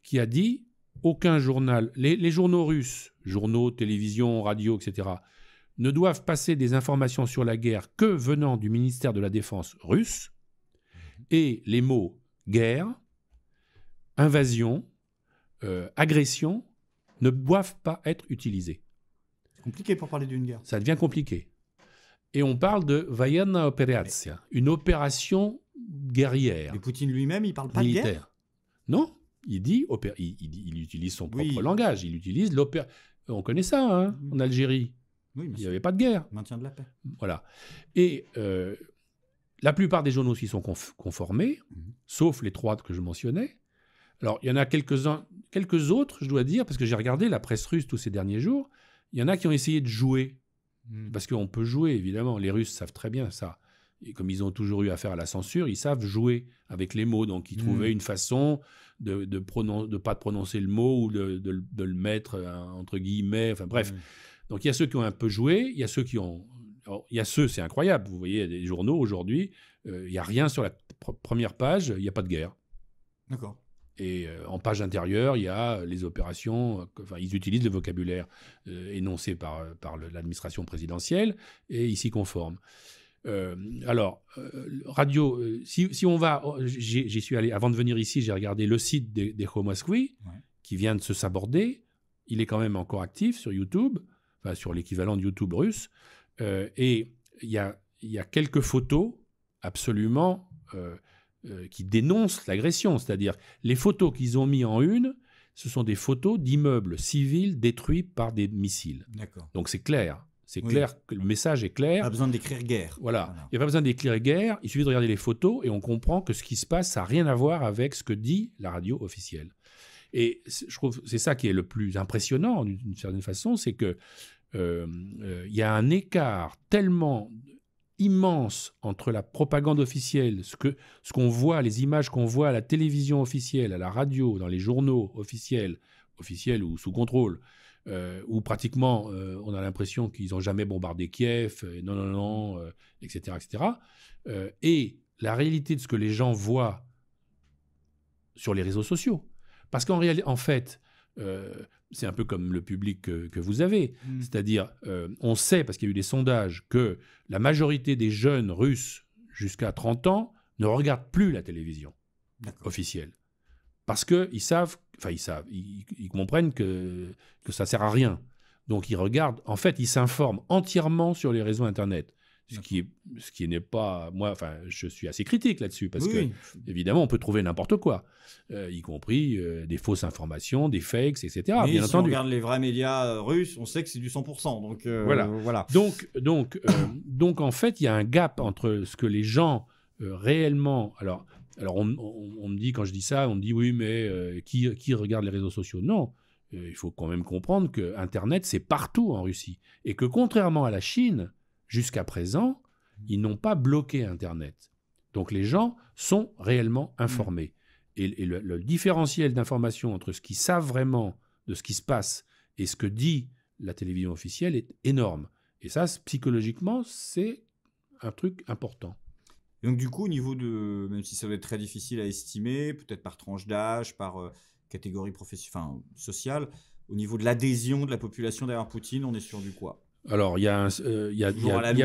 qui a dit aucun journal, les journaux russes, journaux, télévision, radio, etc., ne doivent passer des informations sur la guerre que venant du ministère de la Défense russe, et les mots guerre, invasion, agression ne doivent pas être utilisés. C'est compliqué pour parler d'une guerre. Ça devient compliqué. Et on parle de Военная операция, une opération guerrière. Et Poutine lui-même, il parle pas militaire. de guerre. Non, il utilise son propre langage. Il utilise l'opération. On connaît ça, hein, en Algérie. Oui, il n'y avait pas de guerre. Maintien de la paix. Voilà. Et la plupart des journaux s'y sont conformés, sauf les 3 que je mentionnais. Alors, il y en a quelques autres, je dois dire, parce que j'ai regardé la presse russe tous ces derniers jours. Il y en a qui ont essayé de jouer. Parce qu'on peut jouer, évidemment. Les Russes savent très bien ça. Et comme ils ont toujours eu affaire à la censure, ils savent jouer avec les mots. Donc, ils trouvaient une façon de ne pas prononcer le mot ou de le mettre entre guillemets. Enfin, bref. Donc, il y a ceux qui ont un peu joué. Il y a ceux qui ont... Alors, il y a ceux, c'est incroyable. Vous voyez, des journaux aujourd'hui, il n'y a rien sur la première page. Il n'y a pas de guerre. D'accord. Et en page intérieure, il y a les opérations, enfin, ils utilisent le vocabulaire énoncé par l'administration présidentielle et ils s'y conforment. Radio, si on va, j'y suis allé, avant de venir ici, j'ai regardé le site d'Echo Moskwy, qui vient de se saborder. Il est quand même encore actif sur YouTube, enfin, sur l'équivalent de YouTube russe. Et il y a quelques photos absolument... qui dénoncent l'agression, c'est-à-dire les photos qu'ils ont mis en une, ce sont des photos d'immeubles civils détruits par des missiles. D'accord. Donc c'est clair, clair, le message est clair. Pas besoin d'écrire guerre. Voilà, il n'y a pas besoin d'écrire guerre, il suffit de regarder les photos et on comprend que ce qui se passe, ça n'a rien à voir avec ce que dit la radio officielle. Et je trouve que c'est ça qui est le plus impressionnant d'une certaine façon, c'est que y a un écart tellement immense entre la propagande officielle, ce qu'on voit, les images qu'on voit à la télévision officielle, à la radio, dans les journaux officiels ou sous contrôle, où pratiquement on a l'impression qu'ils n'ont jamais bombardé Kiev, etc. Et la réalité de ce que les gens voient sur les réseaux sociaux. Parce qu'en réalité, en fait, c'est un peu comme le public que vous avez. C'est-à-dire, on sait, parce qu'il y a eu des sondages, que la majorité des jeunes Russes jusqu'à 30 ans ne regardent plus la télévision officielle. Parce qu'ils savent, ils comprennent que ça ne sert à rien. Donc, ils regardent, en fait, ils s'informent entièrement sur les réseaux Internet. Ce qui n'est pas... Moi, je suis assez critique là-dessus, parce que, évidemment, on peut trouver n'importe quoi, y compris des fausses informations, des fakes, etc. Mais bien si entendu. on regarde les vrais médias russes, on sait que c'est du 100%. Donc, voilà. Donc, en fait, il y a un gap entre ce que les gens réellement... Alors on me dit, quand je dis ça, on me dit, oui, mais qui regarde les réseaux sociaux? Non, il faut quand même comprendre que Internet, c'est partout en Russie. Et que contrairement à la Chine... Jusqu'à présent, ils n'ont pas bloqué Internet. Donc les gens sont réellement informés. Et le différentiel d'information entre ce qu'ils savent vraiment de ce qui se passe et ce que dit la télévision officielle est énorme. Et ça, psychologiquement, c'est un truc important. Et donc du coup, au niveau de... Même si ça va être très difficile à estimer, peut-être par tranche d'âge, par catégorie sociale, au niveau de l'adhésion de la population derrière Poutine, on est sur du quoi? Alors, il y a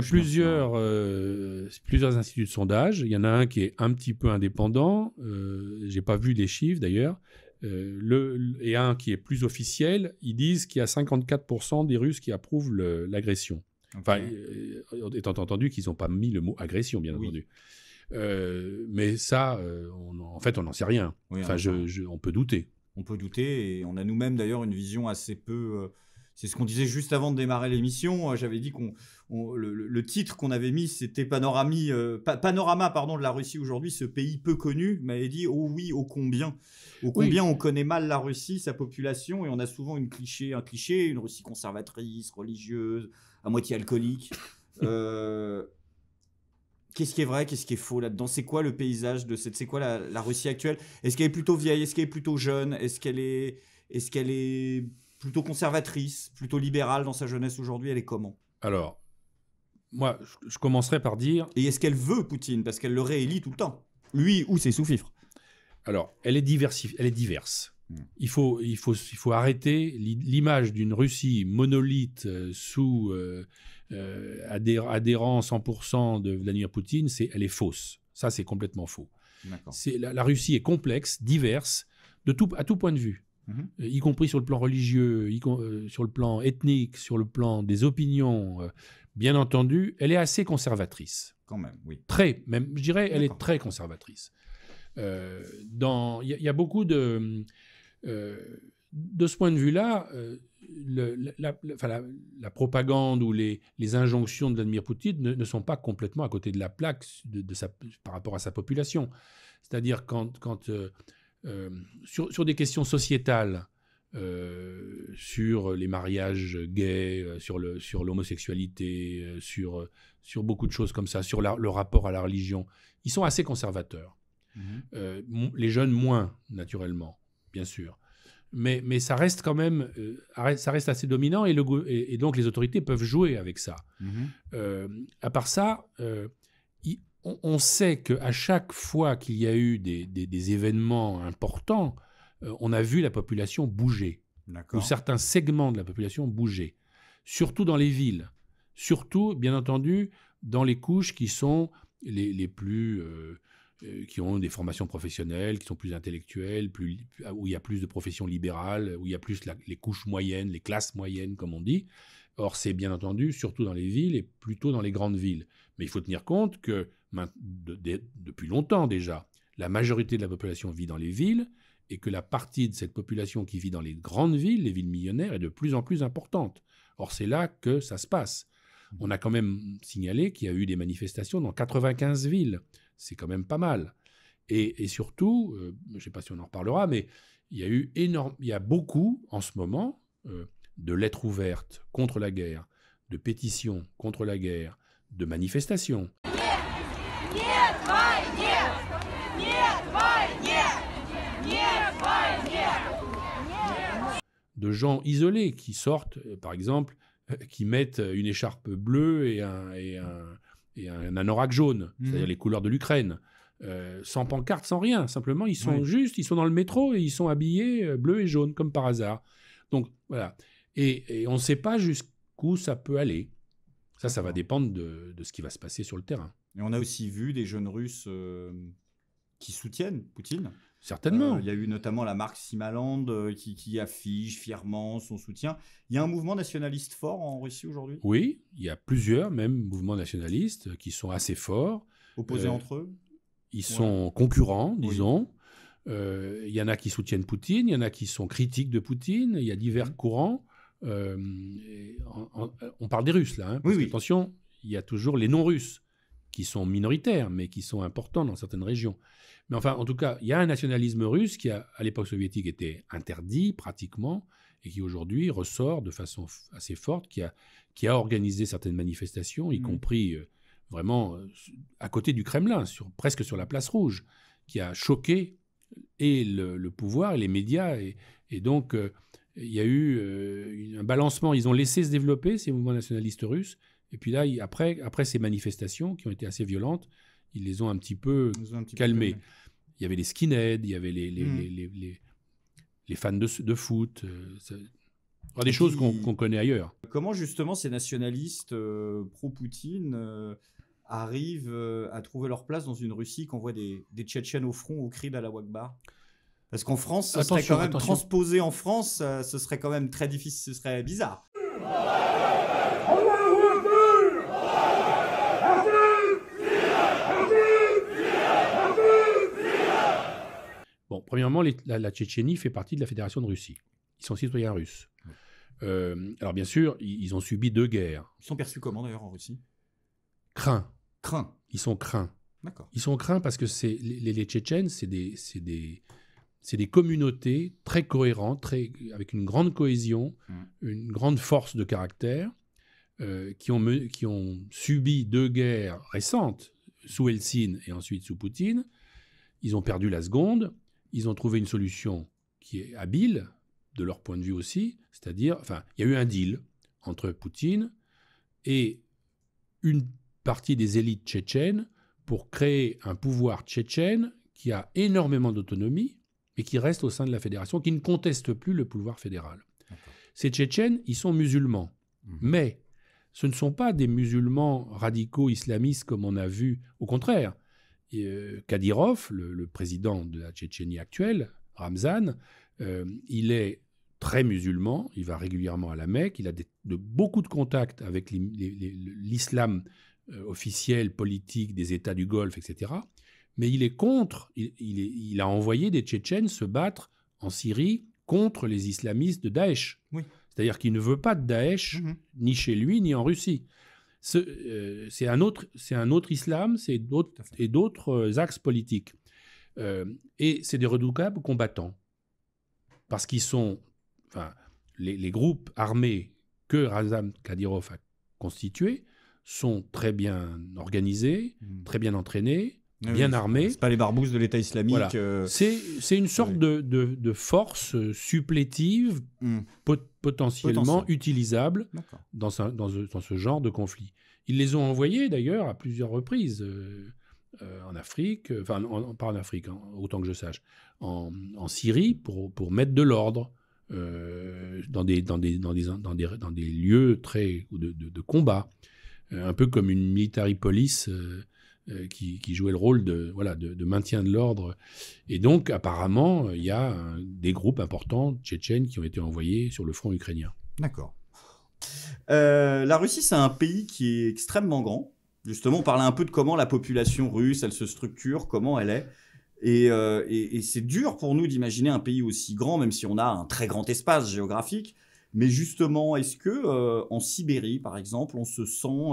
plusieurs instituts de sondage. Il y en a un qui est un petit peu indépendant. Je n'ai pas vu les chiffres, d'ailleurs. Et un qui est plus officiel. Ils disent qu'il y a 54% des Russes qui approuvent l'agression. Enfin, étant entendu qu'ils n'ont pas mis le mot agression, bien entendu. Mais ça, en fait, on n'en sait rien. Oui, on peut douter. On peut douter. Et on a nous-mêmes, d'ailleurs, une vision assez peu... C'est ce qu'on disait juste avant de démarrer l'émission. J'avais dit le titre qu'on avait mis, c'était Panorama de la Russie aujourd'hui, ce pays peu connu. Vous m'avez dit, oh oui, ô combien on connaît mal la Russie, sa population, et on a souvent un cliché, une Russie conservatrice, religieuse, à moitié alcoolique. Qu'est-ce qui est vrai, qu'est-ce qui est faux là-dedans? C'est quoi le paysage c'est quoi la Russie actuelle? Est-ce qu'elle est plutôt vieille? Est-ce qu'elle est plutôt jeune? Est-ce qu'elle est plutôt conservatrice, plutôt libérale dans sa jeunesse aujourd'hui? Elle est comment? Alors, moi, je commencerai par dire... Et est-ce qu'elle veut Poutine? Parce qu'elle le réélit tout le temps. Lui ou ses sous-fifres. Alors, elle est diverse. Il faut arrêter l'image d'une Russie monolithe sous adhérent 100% de Vladimir Poutine. Elle est fausse. Ça, c'est complètement faux. La Russie est complexe, diverse, à tout point de vue, y compris sur le plan religieux, sur le plan ethnique, sur le plan des opinions. Bien entendu, elle est assez conservatrice. Quand même, oui. Très, même, je dirais, elle est très conservatrice. Il y a beaucoup de ce point de vue-là, la propagande ou les injonctions de Vladimir Poutine ne sont pas complètement à côté de la plaque par rapport à sa population. C'est-à-dire sur des questions sociétales, sur les mariages gays, sur l'homosexualité, sur beaucoup de choses comme ça, sur le rapport à la religion, ils sont assez conservateurs. Les jeunes moins, naturellement, bien sûr. Mais ça reste quand même ça reste assez dominant et donc les autorités peuvent jouer avec ça. À part ça, on sait qu'à chaque fois qu'il y a eu des événements importants, on a vu la population bouger, ou certains segments de la population bouger, surtout dans les villes, surtout, bien entendu, dans les couches qui sont les plus... qui ont des formations professionnelles, qui sont plus intellectuelles, où il y a plus de professions libérales, où il y a plus les couches moyennes, les classes moyennes, comme on dit. Or, c'est bien entendu surtout dans les villes et plutôt dans les grandes villes. Mais il faut tenir compte que depuis longtemps déjà, la majorité de la population vit dans les villes et que la partie de cette population qui vit dans les grandes villes, les villes millionnaires, est de plus en plus importante. Or, c'est là que ça se passe. On a quand même signalé qu'il y a eu des manifestations dans 95 villes. C'est quand même pas mal. Et surtout, je ne sais pas si on en reparlera, mais il y a beaucoup, en ce moment, de lettres ouvertes contre la guerre, de pétitions contre la guerre, de manifestations. De gens isolés qui sortent, par exemple, qui mettent une écharpe bleue et un anorak jaune, c'est-à-dire les couleurs de l'Ukraine, sans pancarte, sans rien. Simplement, ils sont ils sont dans le métro et ils sont habillés bleu et jaune, comme par hasard. Donc, voilà. Et on ne sait pas jusqu'où ça peut aller. Ça va dépendre de ce qui va se passer sur le terrain. Et on a aussi vu des jeunes Russes qui soutiennent Poutine. Certainement. Il y a eu notamment la marque Simaland qui affiche fièrement son soutien. Il y a un mouvement nationaliste fort en Russie aujourd'hui ? Oui, il y a plusieurs même mouvements nationalistes qui sont assez forts. Opposés entre eux ? Ils sont concurrents, disons. Il y en a qui soutiennent Poutine, il y en a qui sont critiques de Poutine, il y a divers courants. On parle des Russes, là. Parce que, attention, il y a toujours les non-Russes qui sont minoritaires, mais qui sont importants dans certaines régions. Mais enfin, en tout cas, il y a un nationalisme russe qui, à l'époque soviétique, était interdit pratiquement, et qui aujourd'hui ressort de façon assez forte, qui a organisé certaines manifestations, y compris vraiment à côté du Kremlin, presque sur la place Rouge, qui a choqué et le pouvoir et les médias. Et donc, il y a eu un balancement. Ils ont laissé se développer ces mouvements nationalistes russes. Et puis là, après ces manifestations qui ont été assez violentes, ils les ont un petit peu calmés. Il y avait les skinheads, il y avait les fans de foot, des choses qu'on connaît ailleurs. Comment justement ces nationalistes pro-Poutine arrivent à trouver leur place dans une Russie qu'on voit des Tchétchènes au front au cri d'Allahu Akbar ? Parce qu'en France, ce serait quand même transposé en France, ce serait quand même très difficile, ce serait bizarre. Bon, premièrement, la Tchétchénie fait partie de la Fédération de Russie. Ils sont citoyens russes. Alors bien sûr, ils ont subi 2 guerres. Ils sont perçus comment d'ailleurs en Russie ? Craints. Ils sont craints. D'accord. Ils sont craints parce que les Tchétchènes, c'est des communautés très cohérentes, avec une grande cohésion, une grande force de caractère, qui ont subi 2 guerres récentes, sous Eltsine et ensuite sous Poutine. Ils ont perdu la seconde. Ils ont trouvé une solution qui est habile, de leur point de vue aussi, c'est-à-dire, il y a eu un deal entre Poutine et une partie des élites tchétchènes pour créer un pouvoir tchétchène qui a énormément d'autonomie, et qui restent au sein de la fédération, qui ne contestent plus le pouvoir fédéral. Ces Tchétchènes, ils sont musulmans, mais ce ne sont pas des musulmans radicaux islamistes comme on a vu. Au contraire, Kadyrov, le président de la Tchétchénie actuelle, Ramzan, il est très musulman, il va régulièrement à la Mecque, il a beaucoup de contacts avec l'islam officiel, politique des États du Golfe, etc. Mais il est contre, il a envoyé des Tchétchènes se battre en Syrie contre les islamistes de Daesh. Oui. C'est-à-dire qu'il ne veut pas de Daesh, ni chez lui, ni en Russie. C'est un autre islam, c'est d'autres axes politiques. Et c'est des redoutables combattants. Parce qu'ils sont... Enfin, les groupes armés que Ramzan Kadyrov a constitués sont très bien organisés, très bien entraînés, bien armés. C'est pas les barbouzes de l'État islamique. Voilà. C'est une sorte de force supplétive potentiellement utilisable dans ce genre de conflit. Ils les ont envoyés d'ailleurs à plusieurs reprises en Afrique, enfin pas en Afrique, autant que je sache, en Syrie pour mettre de l'ordre dans des lieux très de combat, un peu comme une military police qui jouait le rôle de maintien de l'ordre. Et donc, apparemment, il y a des groupes importants tchétchènes qui ont été envoyés sur le front ukrainien. D'accord. La Russie, c'est un pays qui est extrêmement grand. Justement, on parlait un peu de comment la population russe, elle se structure, comment elle est. Et c'est dur pour nous d'imaginer un pays aussi grand, même si on a un très grand espace géographique. Mais justement, est-ce que en Sibérie, par exemple, on se sent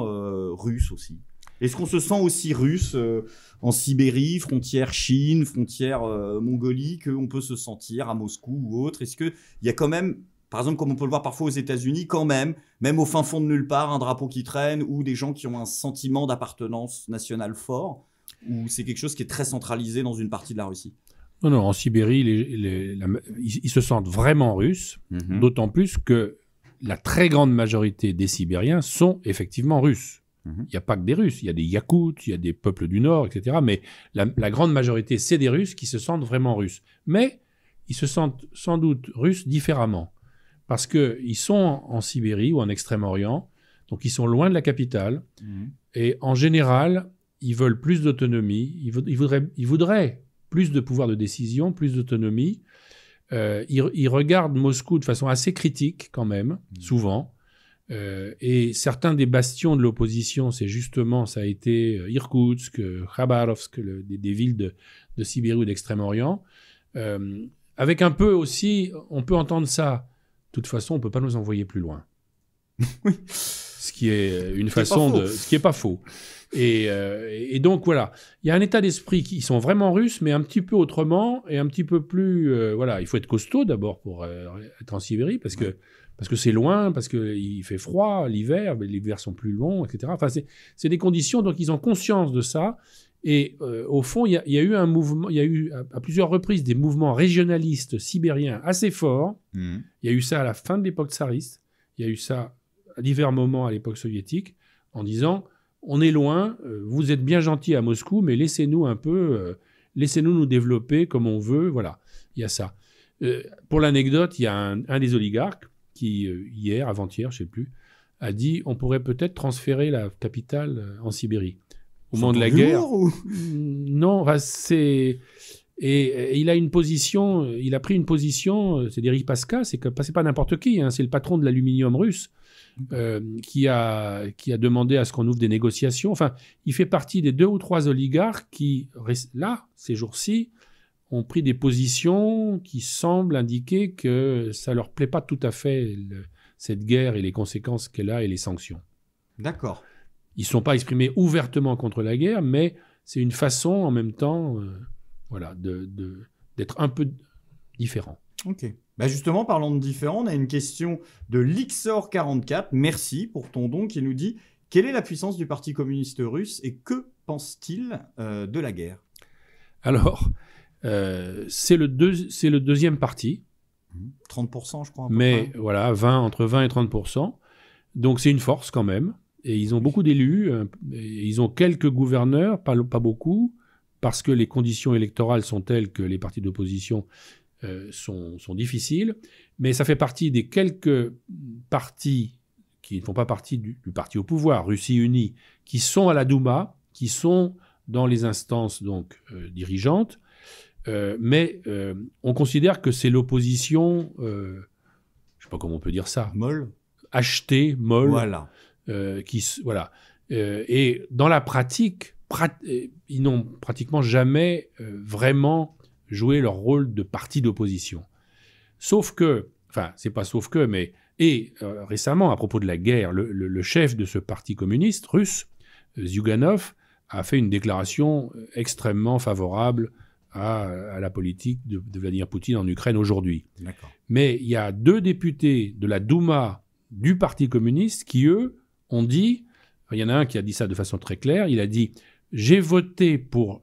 russe aussi ? Est-ce qu'on se sent aussi russe en Sibérie, frontière Chine, frontière Mongolie, qu'on peut se sentir à Moscou ou autre ? Est-ce qu'il y a quand même, par exemple, comme on peut le voir parfois aux États-Unis, quand même au fin fond de nulle part, un drapeau qui traîne ou des gens qui ont un sentiment d'appartenance nationale fort ? Ou c'est quelque chose qui est très centralisé dans une partie de la Russie ? Non, en Sibérie, ils se sentent vraiment russes, d'autant plus que la très grande majorité des Sibériens sont effectivement russes. Il n'y a pas que des Russes, il y a des Yakoutes, il y a des peuples du Nord, etc. Mais la grande majorité, c'est des Russes qui se sentent vraiment russes. Mais ils se sentent sans doute russes différemment. Parce qu'ils sont en Sibérie ou en Extrême-Orient, donc ils sont loin de la capitale. Et en général, ils veulent plus d'autonomie, ils voudraient plus de pouvoir de décision, plus d'autonomie. Ils regardent Moscou de façon assez critique quand même, souvent. Et certains des bastions de l'opposition, ça a été Irkoutsk, Khabarovsk, des villes de Sibérie ou d'Extrême-Orient. Avec un peu aussi, on peut entendre ça. De toute façon, on ne peut pas nous envoyer plus loin. Oui. Ce qui est une façon de... Ce qui n'est pas faux. Et donc, voilà. Il y a un état d'esprit qui sont vraiment russes, mais un petit peu autrement et un petit peu plus... il faut être costaud d'abord pour être en Sibérie, parce que c'est loin, parce qu'il fait froid l'hiver, les hivers sont plus longs, etc. Enfin, c'est des conditions, donc ils ont conscience de ça. Et au fond, il y a eu un mouvement, il y a eu à plusieurs reprises des mouvements régionalistes sibériens assez forts. Il y a eu ça à la fin de l'époque tsariste, il y a eu ça à divers moments à l'époque soviétique, en disant on est loin, vous êtes bien gentils à Moscou, mais laissez-nous un peu, laissez-nous nous développer comme on veut. Voilà, il y a ça. Pour l'anecdote, il y a un des oligarques qui, hier, avant-hier, je ne sais plus, a dit on pourrait peut-être transférer la capitale en Sibérie. Au moment de la guerre. Non, c'est... Et il a une position, il a pris une position, c'est Deripaska, c'est pas n'importe qui, c'est le patron de l'aluminium russe, qui a demandé à ce qu'on ouvre des négociations. Enfin, il fait partie des 2 ou 3 oligarques qui, là, ces jours-ci, ont pris des positions qui semblent indiquer que ça leur plaît pas tout à fait, cette guerre et les conséquences qu'elle a et les sanctions. D'accord. Ils ne sont pas exprimés ouvertement contre la guerre, mais c'est une façon en même temps d'être un peu différent. Ok. Justement, parlant de différent, on a une question de Lixor44. Merci pour ton don, qui nous dit « Quelle est la puissance du Parti communiste russe et que pense-t-il de la guerre ?» Alors, c'est le deuxième parti. 30%, je crois. Mais voilà, entre 20 et 30%. Donc c'est une force quand même. Et ils ont beaucoup d'élus, ils ont quelques gouverneurs, pas beaucoup, parce que les conditions électorales sont telles que les partis d'opposition sont difficiles, mais ça fait partie des quelques partis qui ne font pas partie du parti au pouvoir, Russie Unie, qui sont à la Douma, qui sont dans les instances donc dirigeantes, mais on considère que c'est l'opposition, je ne sais pas comment on peut dire ça, molle, achetée, molle, voilà. Voilà. Et dans la pratique, ils n'ont pratiquement jamais vraiment joué leur rôle de parti d'opposition. Sauf que, enfin, c'est pas sauf que, mais récemment, à propos de la guerre, le chef de ce parti communiste russe, Zyuganov, a fait une déclaration extrêmement favorable à la politique de Vladimir Poutine en Ukraine aujourd'hui. D'accord. Mais il y a 2 députés de la Douma du Parti communiste qui, eux, ont dit, il y en a un qui a dit ça de façon très claire, il a dit « J'ai voté pour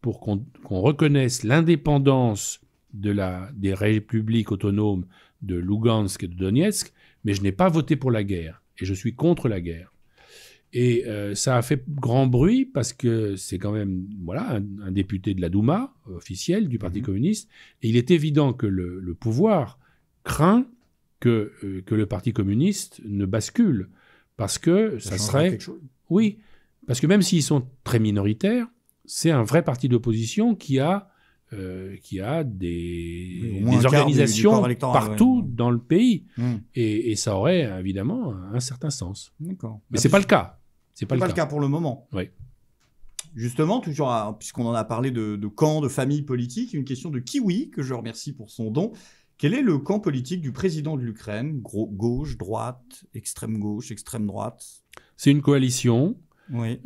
qu'on reconnaisse l'indépendance des républiques autonomes de Lugansk et de Donetsk, mais je n'ai pas voté pour la guerre, et je suis contre la guerre. » Et ça a fait grand bruit parce que c'est quand même un député de la Douma, officiel du Parti communiste, et il est évident que le pouvoir craint que le Parti communiste ne bascule, parce que ça serait... quelque chose. Oui, parce que même s'ils sont très minoritaires, c'est un vrai parti d'opposition qui a des organisations partout dans le pays. Et ça aurait évidemment un certain sens. D'accord. Mais ce n'est pas le cas. C'est pas le cas pour le moment. Oui. Justement, toujours puisqu'on en a parlé de camp, de famille politique, une question de Kiwi, que je remercie pour son don. Quel est le camp politique du président de l'Ukraine? Gauche, droite, extrême droite? C'est une coalition. Oui.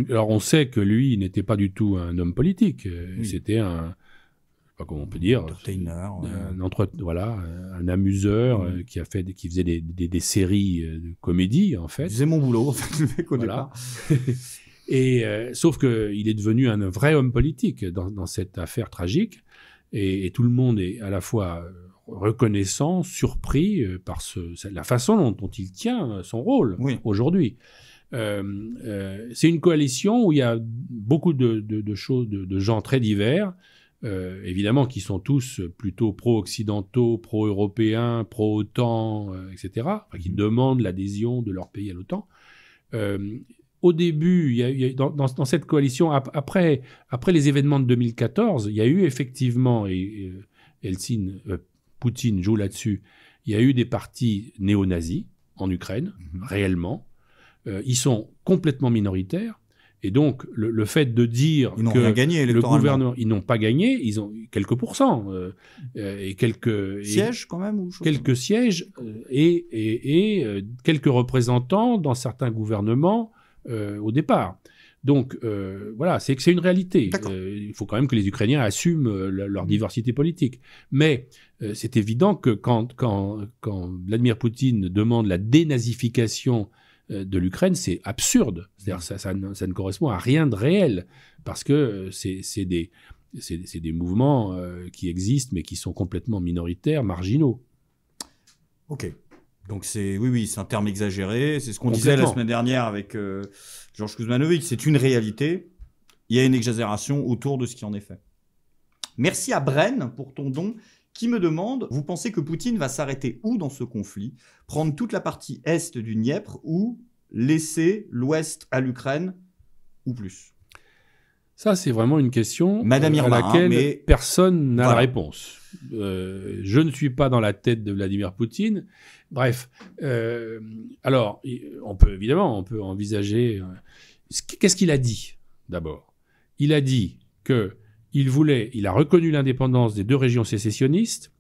Alors on sait que lui n'était pas du tout un homme politique. C'était un... Je sais pas comment on peut dire. Entertainer. Un amuseur qui faisait des séries de comédie, en fait. Je faisais mon boulot, en fait, le mec au départ. Et sauf qu'il est devenu un vrai homme politique dans cette affaire tragique. Et tout le monde est à la fois reconnaissant, surpris par la façon dont il tient son rôle aujourd'hui. C'est une coalition où il y a beaucoup de choses, de gens très divers, évidemment qui sont tous plutôt pro-occidentaux, pro-européens, pro-OTAN, etc., qui demandent l'adhésion de leur pays à l'OTAN. Au début, dans cette coalition, après les événements de 2014, il y a eu effectivement, et Poutine joue là-dessus, il y a eu des partis néo-nazis en Ukraine, réellement. Ils sont complètement minoritaires. Et donc, le fait de dire que le gouvernement... Ils n'ont pas gagné, ils ont quelques pourcents. Et quelques sièges, quand même, quelques sièges et quelques représentants dans certains gouvernements au départ. Donc, c'est une réalité. Il faut quand même que les Ukrainiens assument leur diversité politique. Mais c'est évident que quand Vladimir Poutine demande la dénazification de l'Ukraine, c'est absurde. C'est-à-dire ça ne correspond à rien de réel, parce que c'est des mouvements qui existent, mais qui sont complètement minoritaires, marginaux. Ok. Donc c'est un terme exagéré. C'est ce qu'on disait la semaine dernière avec Georges Kuzmanovic. C'est une réalité. Il y a une exagération autour de ce qui en est fait. Merci à Bren pour ton don, qui me demande, vous pensez que Poutine va s'arrêter où dans ce conflit? Prendre toute la partie est du Dniepr ou laisser l'ouest à l'Ukraine ou plus? Ça, c'est vraiment une question Madame Irma, à laquelle personne n'a la réponse. Je ne suis pas dans la tête de Vladimir Poutine. Bref, alors, on peut envisager... Qu'est-ce qu'il a dit, d'abord? Il a dit qu'il a reconnu l'indépendance des 2 régions sécessionnistes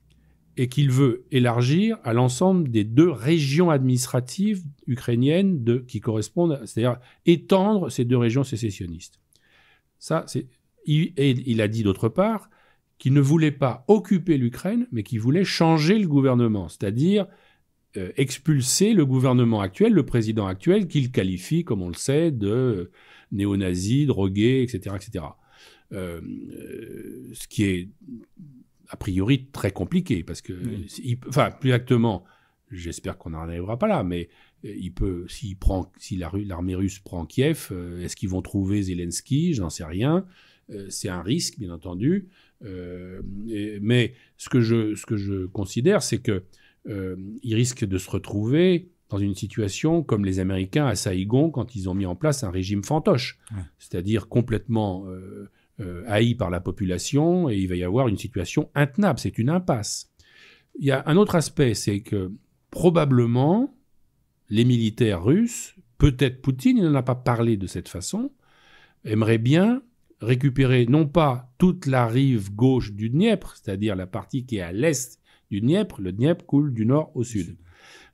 et qu'il veut élargir à l'ensemble des 2 régions administratives ukrainiennes qui correspondent, c'est-à-dire étendre ces 2 régions sécessionnistes. Il a dit d'autre part qu'il ne voulait pas occuper l'Ukraine, mais qu'il voulait changer le gouvernement, c'est-à-dire expulser le gouvernement actuel, le président actuel, qu'il qualifie, comme on le sait, de néo-nazi, drogué, etc., etc. Ce qui est a priori très compliqué, parce que, plus exactement, j'espère qu'on n'en arrivera pas là, mais si l'armée russe prend Kiev, est-ce qu'ils vont trouver Zelensky? J'en sais rien. c'est un risque, bien entendu. Mais ce que je considère, c'est qu'ils risquent de se retrouver dans une situation comme les Américains à Saïgon quand ils ont mis en place un régime fantoche, c'est-à-dire complètement haï par la population, et il va y avoir une situation intenable, c'est une impasse. Il y a un autre aspect, c'est que probablement les militaires russes, peut-être Poutine, il n'en a pas parlé de cette façon, aimeraient bien récupérer non pas toute la rive gauche du Dniepr, c'est-à-dire la partie qui est à l'est du Dniepr, le Dniepr coule du nord au sud,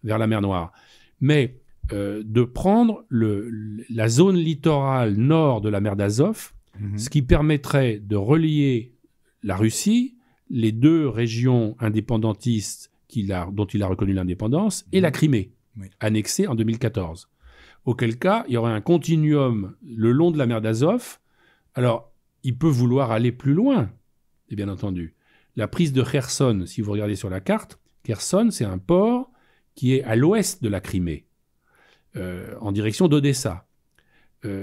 vers la mer Noire, mais de prendre la zone littorale nord de la mer d'Azov, ce qui permettrait de relier la Russie, les 2 régions indépendantistes dont il a reconnu l'indépendance, et la Crimée, annexée en 2014. Auquel cas, il y aurait un continuum le long de la mer d'Azov. Alors, il peut vouloir aller plus loin, et bien entendu. La prise de Kherson, si vous regardez sur la carte, Kherson, c'est un port qui est à l'ouest de la Crimée, en direction d'Odessa.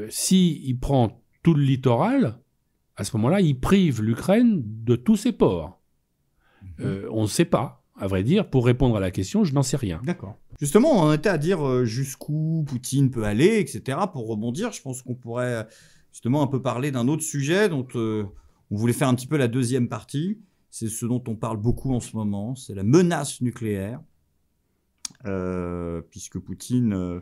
S'il prend tout le littoral, à ce moment-là, il prive l'Ukraine de tous ses ports. On ne sait pas, à vrai dire. Pour répondre à la question, je n'en sais rien. D'accord. Justement, on était à dire jusqu'où Poutine peut aller, etc. Pour rebondir, je pense qu'on pourrait justement un peu parler d'un autre sujet dont on voulait faire un petit peu la deuxième partie. C'est ce dont on parle beaucoup en ce moment, c'est la menace nucléaire. Puisque Poutine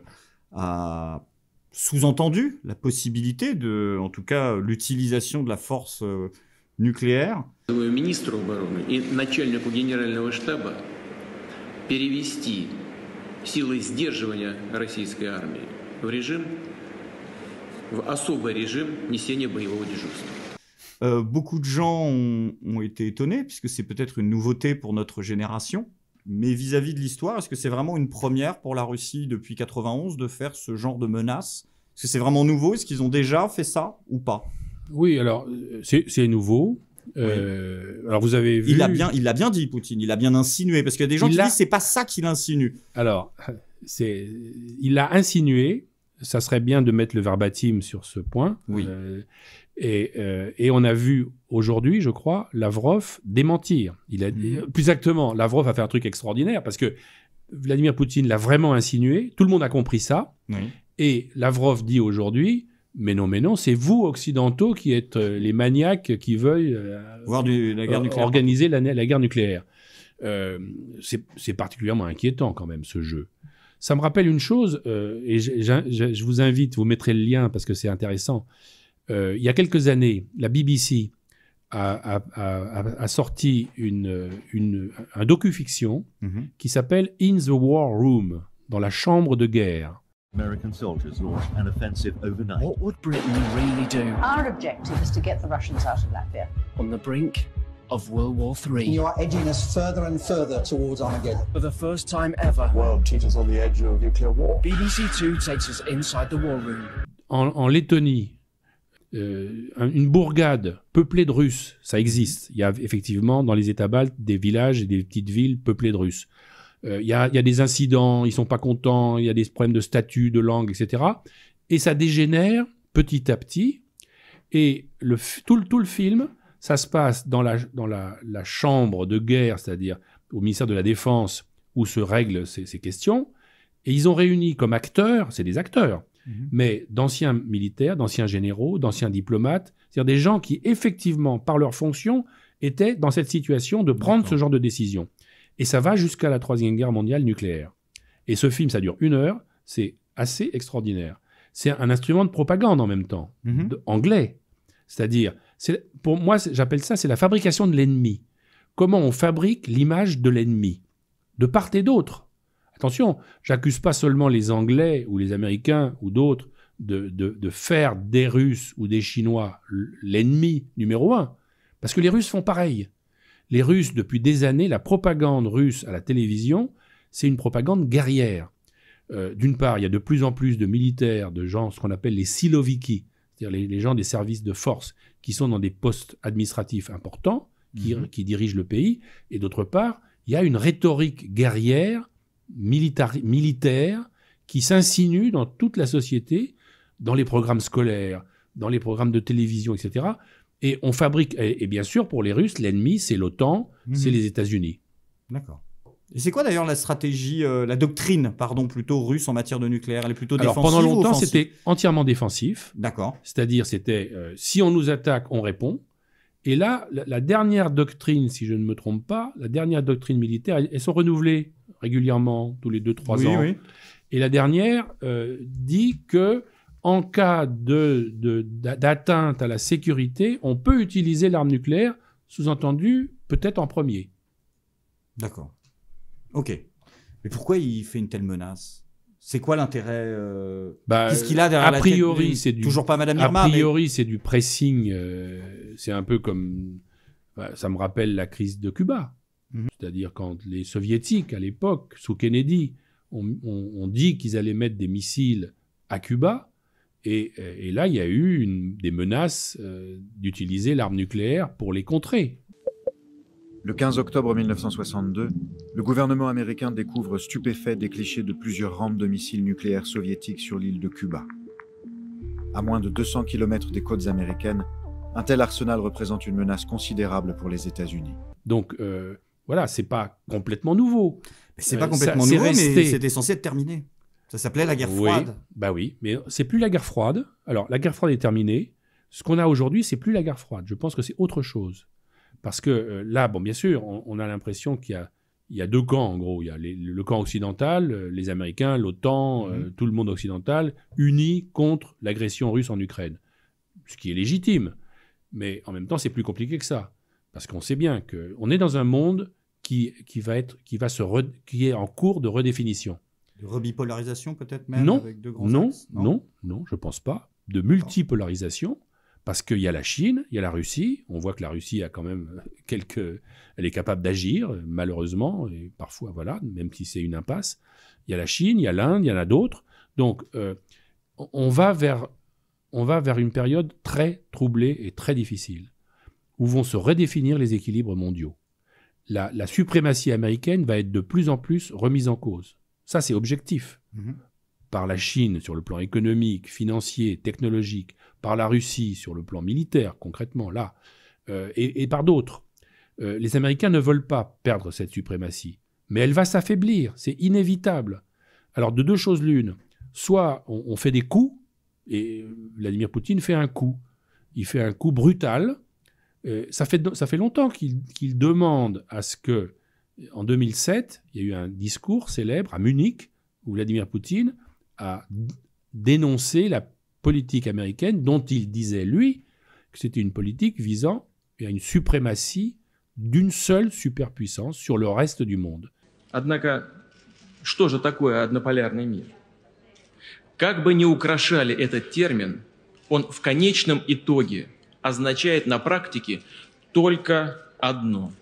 a sous-entendu la possibilité de, en tout cas, l'utilisation de la force nucléaire. Министру обороны и начальнику генерального штаба перевести силы сдерживания российской армии в особый режим несения боевого дежурства. Beaucoup de gens ont été étonnés, puisque c'est peut-être une nouveauté pour notre génération. Mais vis-à-vis de l'histoire, est-ce que c'est vraiment une première pour la Russie depuis 91 de faire ce genre de menace? Est-ce que c'est vraiment nouveau? Est-ce qu'ils ont déjà fait ça ou pas? Oui, alors c'est nouveau. Alors vous avez vu... Il l'a bien dit, Poutine. Il a bien insinué. Parce qu'il y a des gens qui disent que c'est pas ça qu'il insinue. Alors, il l'a insinué. Ça serait bien de mettre le verbatim sur ce point. Oui. Et on a vu aujourd'hui, je crois, Lavrov démentir. Plus exactement, Lavrov a fait un truc extraordinaire parce que Vladimir Poutine l'a vraiment insinué. Tout le monde a compris ça. Oui. Et Lavrov dit aujourd'hui, mais non, c'est vous, occidentaux, qui êtes les maniaques qui veulent la guerre nucléaire. Organiser la guerre nucléaire. C'est particulièrement inquiétant quand même, ce jeu. Ça me rappelle une chose, et je vous invite, vous mettrez le lien parce que c'est intéressant. Il y a quelques années, la BBC a sorti un docu-fiction qui s'appelle « In the War Room », dans la chambre de guerre. American soldiers launched an offensive overnight. What would Britain really do? Our objective is to get the Russians out of Latvia. On the brink of World War III. You are edging us further and further towards Armageddon. For the first time ever, the world teeters on the edge of nuclear war. BBC Two takes us inside the war room. En Lettonie, une bourgade peuplée de Russes, ça existe. Il y a effectivement dans les États baltes des villages et des petites villes peuplées de Russes. Il y a des incidents, ils ne sont pas contents, il y a des problèmes de statut, de langue, etc. Et ça dégénère petit à petit. Et tout le film, ça se passe dans la chambre de guerre, c'est-à-dire au ministère de la Défense, où se règlent ces questions. Et ils ont réuni comme acteurs, c'est des acteurs, mais d'anciens militaires, d'anciens généraux, d'anciens diplomates, c'est-à-dire des gens qui, effectivement, par leur fonction, étaient dans cette situation de prendre ce genre de décision. Et ça va jusqu'à la Troisième Guerre mondiale nucléaire. Et ce film, ça dure 1 heure, c'est assez extraordinaire. C'est un instrument de propagande en même temps, anglais. C'est-à-dire, pour moi, j'appelle ça, c'est la fabrication de l'ennemi. Comment on fabrique l'image de l'ennemi, de part et d'autre. Attention, j'accuse pas seulement les Anglais ou les Américains ou d'autres de faire des Russes ou des Chinois l'ennemi numéro 1, parce que les Russes font pareil. Les Russes, depuis des années, la propagande russe à la télévision, c'est une propagande guerrière. D'une part, il y a de plus en plus de militaires, de gens, ce qu'on appelle les siloviki, c'est-à-dire les gens des services de force, qui sont dans des postes administratifs importants, qui dirigent le pays. Et d'autre part, il y a une rhétorique guerrière, militaire, qui s'insinue dans toute la société, dans les programmes scolaires, dans les programmes de télévision, etc., Et on fabrique, et bien sûr, pour les Russes, l'ennemi, c'est l'OTAN, c'est les États-Unis. D'accord. Et c'est quoi d'ailleurs la stratégie, la doctrine, plutôt russe en matière de nucléaire? Elle est plutôt défensive? Alors pendant longtemps, c'était entièrement défensif. D'accord. C'est-à-dire, c'était si on nous attaque, on répond. Et là, la dernière doctrine, si je ne me trompe pas, la dernière doctrine militaire, elles sont renouvelées régulièrement, tous les 2-3 ans. Oui. Et la dernière dit que en cas d'atteinte à la sécurité, on peut utiliser l'arme nucléaire, sous-entendu, peut-être en premier. D'accord. Ok. Mais pourquoi il fait une telle menace? C'est quoi l'intérêt Qu'est-ce qu'il a derrière a priori, c'est toujours pas Madame Irma. A priori, c'est du pressing. C'est un peu comme... ça me rappelle la crise de Cuba. C'est-à-dire quand les Soviétiques, à l'époque, sous Kennedy, ont dit qu'ils allaient mettre des missiles à Cuba. Et là, il y a eu des menaces d'utiliser l'arme nucléaire pour les contrer. Le 15 octobre 1962, le gouvernement américain découvre stupéfait des clichés de plusieurs rampes de missiles nucléaires soviétiques sur l'île de Cuba. À moins de 200 km des côtes américaines, un tel arsenal représente une menace considérable pour les États-Unis. Donc voilà, c'est pas complètement nouveau. Mais c'est pas complètement nouveau, mais c'était censé être terminé. Ça s'appelait la guerre froide. Oui, mais c'est plus la guerre froide. Alors la guerre froide est terminée. Ce qu'on a aujourd'hui, c'est plus la guerre froide. Je pense que c'est autre chose. Parce que là, bien sûr, on a l'impression qu'il y a deux camps, en gros. Il y a le camp occidental, les Américains, l'OTAN, tout le monde occidental, unis contre l'agression russe en Ukraine. Ce qui est légitime. Mais en même temps, c'est plus compliqué que ça. Parce qu'on sait bien qu'on est dans un monde qui est en cours de redéfinition. De rebipolarisation peut-être même non, avec deux grands axes, non, je ne pense pas. De multipolarisation. Parce qu'il y a la Chine, il y a la Russie. On voit que la Russie a quand même elle est capable d'agir, malheureusement, et parfois, voilà, même si c'est une impasse. Il y a la Chine, il y a l'Inde, il y en a d'autres. Donc, on va vers une période très troublée et très difficile, où vont se redéfinir les équilibres mondiaux. La suprématie américaine va être de plus en plus remise en cause. Ça, c'est objectif. Par la Chine sur le plan économique, financier, technologique, par la Russie sur le plan militaire, concrètement, là, et par d'autres. Les Américains ne veulent pas perdre cette suprématie, mais elle va s'affaiblir, c'est inévitable. Alors, de deux choses l'une, soit on fait des coups, et Vladimir Poutine fait un coup. Il fait un coup brutal. Ça fait longtemps qu'il demande à ce que, en 2007, il y a eu un discours célèbre à Munich, où Vladimir Poutine a dénoncé la politique américaine dont il disait, lui, que c'était une politique visant à une suprématie d'une seule superpuissance sur le reste du monde. Однако, что же такое однополярный мир? Как бы ни украшали этот термин, он в конечном итоге означает на практике только одно.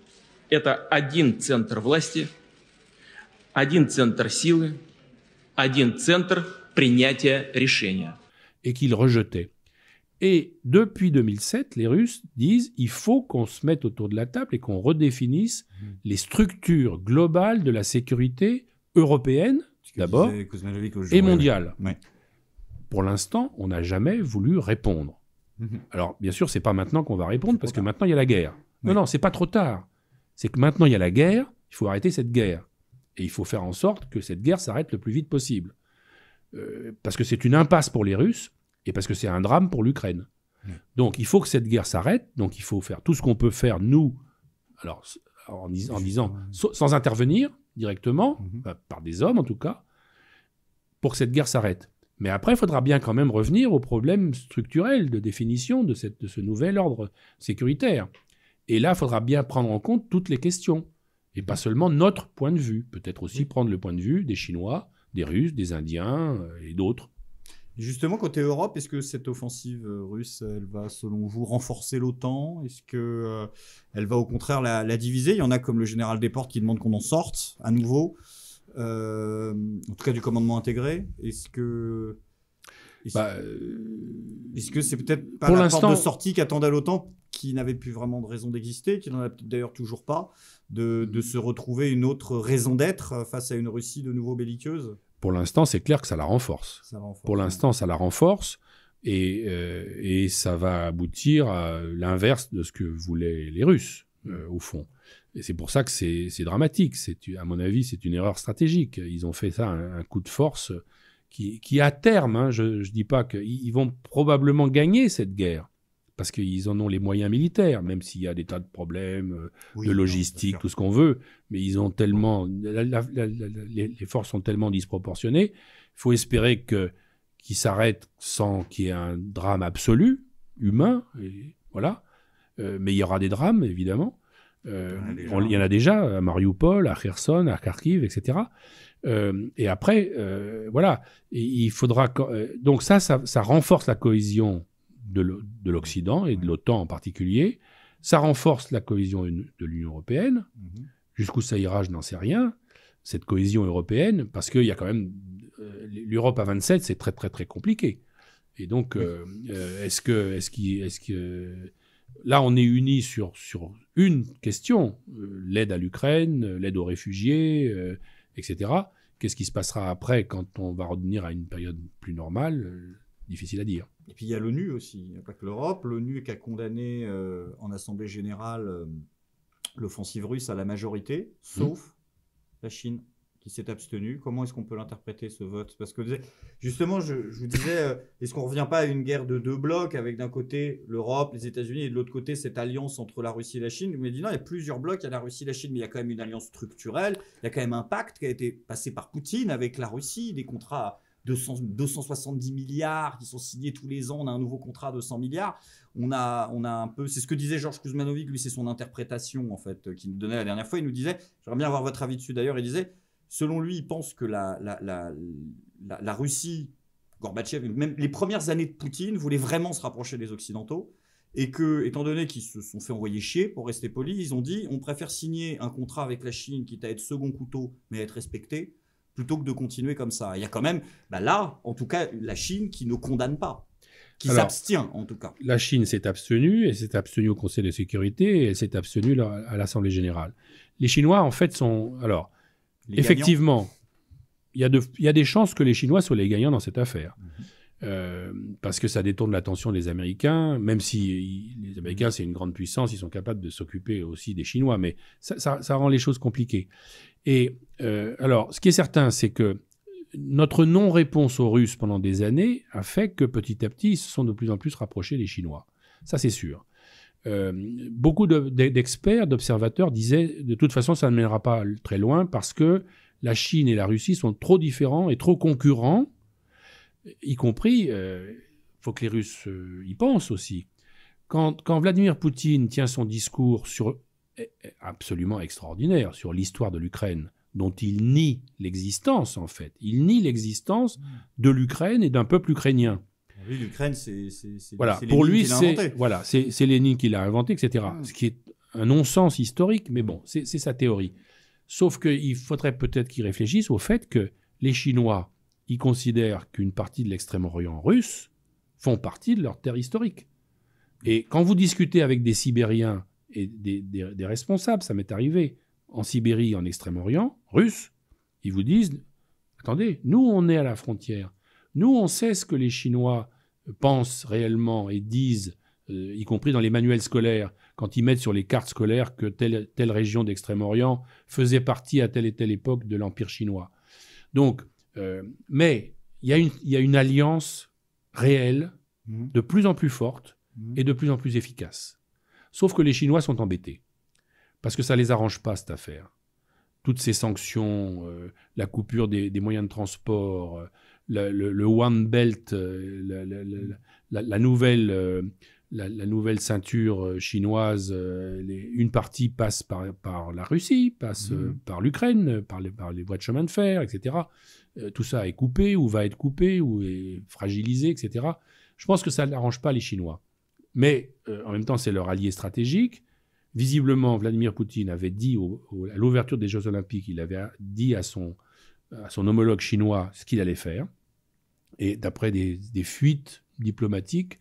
Это один центр власти, один центр силы, один центр принятия решения. Et qu'il rejetait. Et depuis 2007, les Russes disent il faut qu'on se mette autour de la table et qu'on redéfinisse les structures globales de la sécurité européenne, d'abord, et mondiale. Ouais. Pour l'instant, on n'a jamais voulu répondre. Alors, bien sûr, ce n'est pas maintenant qu'on va répondre, parce que maintenant, il y a la guerre. Ouais. Non, ce n'est pas trop tard. C'est que maintenant, il y a la guerre, il faut arrêter cette guerre. Et il faut faire en sorte que cette guerre s'arrête le plus vite possible. Parce que c'est une impasse pour les Russes, et parce que c'est un drame pour l'Ukraine. Donc, il faut que cette guerre s'arrête. Donc, il faut faire tout ce qu'on peut faire, nous, alors, en disant, sans intervenir directement, par des hommes en tout cas, pour que cette guerre s'arrête. Mais après, il faudra bien quand même revenir aux problèmes structurels de définition de ce nouvel ordre sécuritaire. Et là, il faudra bien prendre en compte toutes les questions, et pas seulement notre point de vue. Peut-être aussi prendre le point de vue des Chinois, des Russes, des Indiens et d'autres. Justement, côté Europe, est-ce que cette offensive russe, elle va, selon vous, renforcer l'OTAN? Est-ce qu'elle va au contraire la diviser? Il y en a comme le général Desportes qui demande qu'on en sorte à nouveau, en tout cas du commandement intégré. Est-ce que c'est peut-être pas la porte de sortie qu'attendait l'OTAN, qui n'avait plus vraiment de raison d'exister, qui n'en a d'ailleurs toujours pas, de se retrouver une autre raison d'être face à une Russie de nouveau belliqueuse? Pour l'instant, c'est clair que ça la renforce. Pour l'instant, ça la renforce. Et ça va aboutir à l'inverse de ce que voulaient les Russes, au fond. Et c'est pour ça que c'est dramatique. À mon avis, c'est une erreur stratégique. Ils ont fait ça un coup de force qui à terme, hein, je ne dis pas qu'ils vont probablement gagner cette guerre, parce qu'ils en ont les moyens militaires, même s'il y a des tas de problèmes de logistique, tout ce qu'on veut, mais ils ont tellement... les forces sont tellement disproportionnées. Il faut espérer qu'ils s'arrêtent sans qu'il y ait un drame absolu, humain, et voilà. Mais il y aura des drames, évidemment. Il y en a déjà à Mariupol, à Kherson, à Kharkiv, etc. Et après, voilà. Et il faudra... donc ça renforce la cohésion de l'Occident et de l'OTAN en particulier. Ça renforce la cohésion de l'Union européenne. Jusqu'où ça ira, je n'en sais rien. Cette cohésion européenne, parce qu'il y a quand même... l'Europe à 27, c'est très, très, très compliqué. Et donc, est-ce que là, on est unis sur une question, l'aide à l'Ukraine, l'aide aux réfugiés, etc. Qu'est-ce qui se passera après quand on va revenir à une période plus normale? Difficile à dire. Et puis il y a l'ONU aussi, il n'y a pas que l'Europe. L'ONU qui a condamné en Assemblée générale l'offensive russe à la majorité, sauf la Chine, qui s'est abstenue. Comment est-ce qu'on peut l'interpréter, ce vote? Parce que justement, je vous disais, est-ce qu'on ne revient pas à une guerre de deux blocs, avec d'un côté l'Europe, les États-Unis, et de l'autre côté cette alliance entre la Russie et la Chine? Vous m'avez dit non, il y a plusieurs blocs, il y a la Russie et la Chine, mais il y a quand même une alliance structurelle, il y a quand même un pacte qui a été passé par Poutine avec la Russie, des contrats... 270 milliards qui sont signés tous les ans, on a un nouveau contrat de 100 milliards. On a un peu, c'est ce que disait Georges Kuzmanovic, lui c'est son interprétation en fait, qu'il nous donnait la dernière fois. Il nous disait, j'aimerais bien avoir votre avis dessus d'ailleurs, il disait, selon lui, il pense que la Russie, Gorbatchev, même les premières années de Poutine, voulaient vraiment se rapprocher des Occidentaux, et que, étant donné qu'ils se sont fait envoyer chier, pour rester polis, ils ont dit, on préfère signer un contrat avec la Chine, quitte à être second couteau, mais à être respecté, plutôt que de continuer comme ça. Il y a quand même, là, en tout cas, la Chine qui ne condamne pas, qui s'abstient en tout cas. La Chine s'est abstenue, elle s'est abstenue au Conseil de sécurité, et elle s'est abstenue à l'Assemblée générale. Les Chinois, en fait, sont... Alors, effectivement, il y a des chances que les Chinois soient les gagnants dans cette affaire. Parce que ça détourne l'attention des Américains, même si les Américains, c'est une grande puissance, ils sont capables de s'occuper aussi des Chinois, mais ça rend les choses compliquées. Et alors, ce qui est certain, c'est que notre non-réponse aux Russes pendant des années a fait que petit à petit, ils se sont de plus en plus rapprochés des Chinois. Ça, c'est sûr. Beaucoup d'experts, d'observateurs disaient, de toute façon, ça ne mènera pas très loin parce que la Chine et la Russie sont trop différents et trop concurrents, y compris, faut que les Russes y pensent aussi. Quand Vladimir Poutine tient son discours absolument extraordinaire sur l'histoire de l'Ukraine, dont il nie l'existence, en fait. Il nie l'existence de l'Ukraine et d'un peuple ukrainien. Lui, l'Ukraine, c'est voilà. Lénine Pour lui, qui l'a inventé. Voilà, c'est Lénine qui l'a inventé, etc. Ce qui est un non-sens historique, mais bon, c'est sa théorie. Sauf qu'il faudrait peut-être qu'il réfléchisse au fait que les Chinois, ils considèrent qu'une partie de l'extrême-orient russe font partie de leur terre historique. Et quand vous discutez avec des Sibériens et des responsables, ça m'est arrivé, en Sibérie, en Extrême-Orient, russes, ils vous disent, attendez, nous on est à la frontière, nous on sait ce que les Chinois pensent réellement et disent, y compris dans les manuels scolaires, quand ils mettent sur les cartes scolaires que telle région d'Extrême-Orient faisait partie à telle et telle époque de l'Empire chinois. Donc, mais il y a une alliance réelle, de plus en plus forte et de plus en plus efficace. Sauf que les Chinois sont embêtés, parce que ça ne les arrange pas, cette affaire. Toutes ces sanctions, la coupure des moyens de transport, le One Belt, la nouvelle ceinture chinoise, une partie passe par la Russie, passe par l'Ukraine, par les voies de chemin de fer, etc. Tout ça est coupé, ou va être coupé, ou est fragilisé, etc. Je pense que ça n'arrange pas les Chinois. Mais en même temps, c'est leur allié stratégique. Visiblement, Vladimir Poutine avait dit à l'ouverture des Jeux Olympiques, il avait dit à son homologue chinois ce qu'il allait faire. Et d'après des fuites diplomatiques,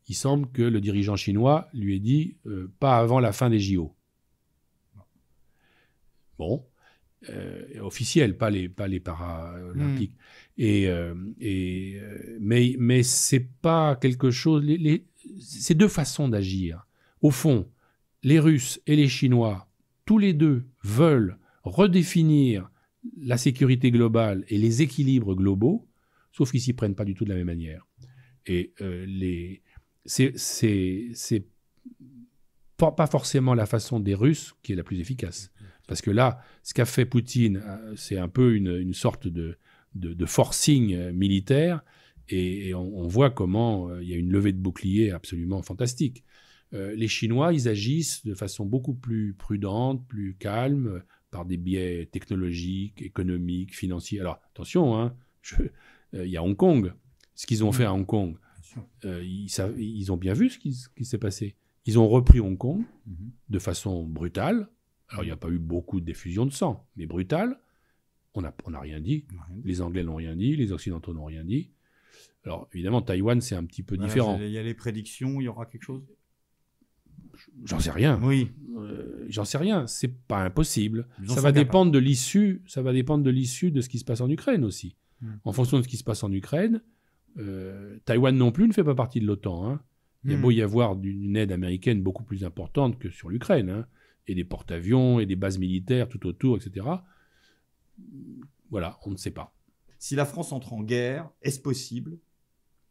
il semble que le dirigeant chinois lui ait dit pas avant la fin des JO. Bon. officiels, pas les paralympiques. Mais c'est pas quelque chose... c'est deux façons d'agir. Au fond, les Russes et les Chinois, tous les deux, veulent redéfinir la sécurité globale et les équilibres globaux, sauf qu'ils s'y prennent pas du tout de la même manière. Et c'est pas forcément la façon des Russes qui est la plus efficace. Parce que là, ce qu'a fait Poutine, c'est un peu une sorte de forcing militaire, et on voit comment il y a une levée de bouclier absolument fantastique. Les Chinois, ils agissent de façon beaucoup plus prudente, plus calme, par des biais technologiques, économiques, financiers. Alors, attention, hein, il y a Hong Kong. Ce qu'ils ont fait à Hong Kong, ils ont bien vu ce qui s'est passé. Ils ont repris Hong Kong de façon brutale. Alors, il n'y a pas eu beaucoup d'effusion de sang, mais brutale. On n'a rien dit. Les Anglais n'ont rien dit, les Occidentaux n'ont rien dit. Alors, évidemment, Taïwan, c'est un petit peu différent. Il y a les prédictions, il y aura quelque chose ? J'en sais rien. Oui. J'en sais rien. C'est pas impossible. Ça va dépendre de l'issue. Ça va dépendre de l'issue de ce qui se passe en Ukraine aussi. En fonction de ce qui se passe en Ukraine, Taïwan non plus ne fait pas partie de l'OTAN. Hein. Il y a beau y avoir une aide américaine beaucoup plus importante que sur l'Ukraine, hein, et des porte-avions et des bases militaires tout autour, etc. Voilà, on ne sait pas. Si la France entre en guerre, est-ce possible ?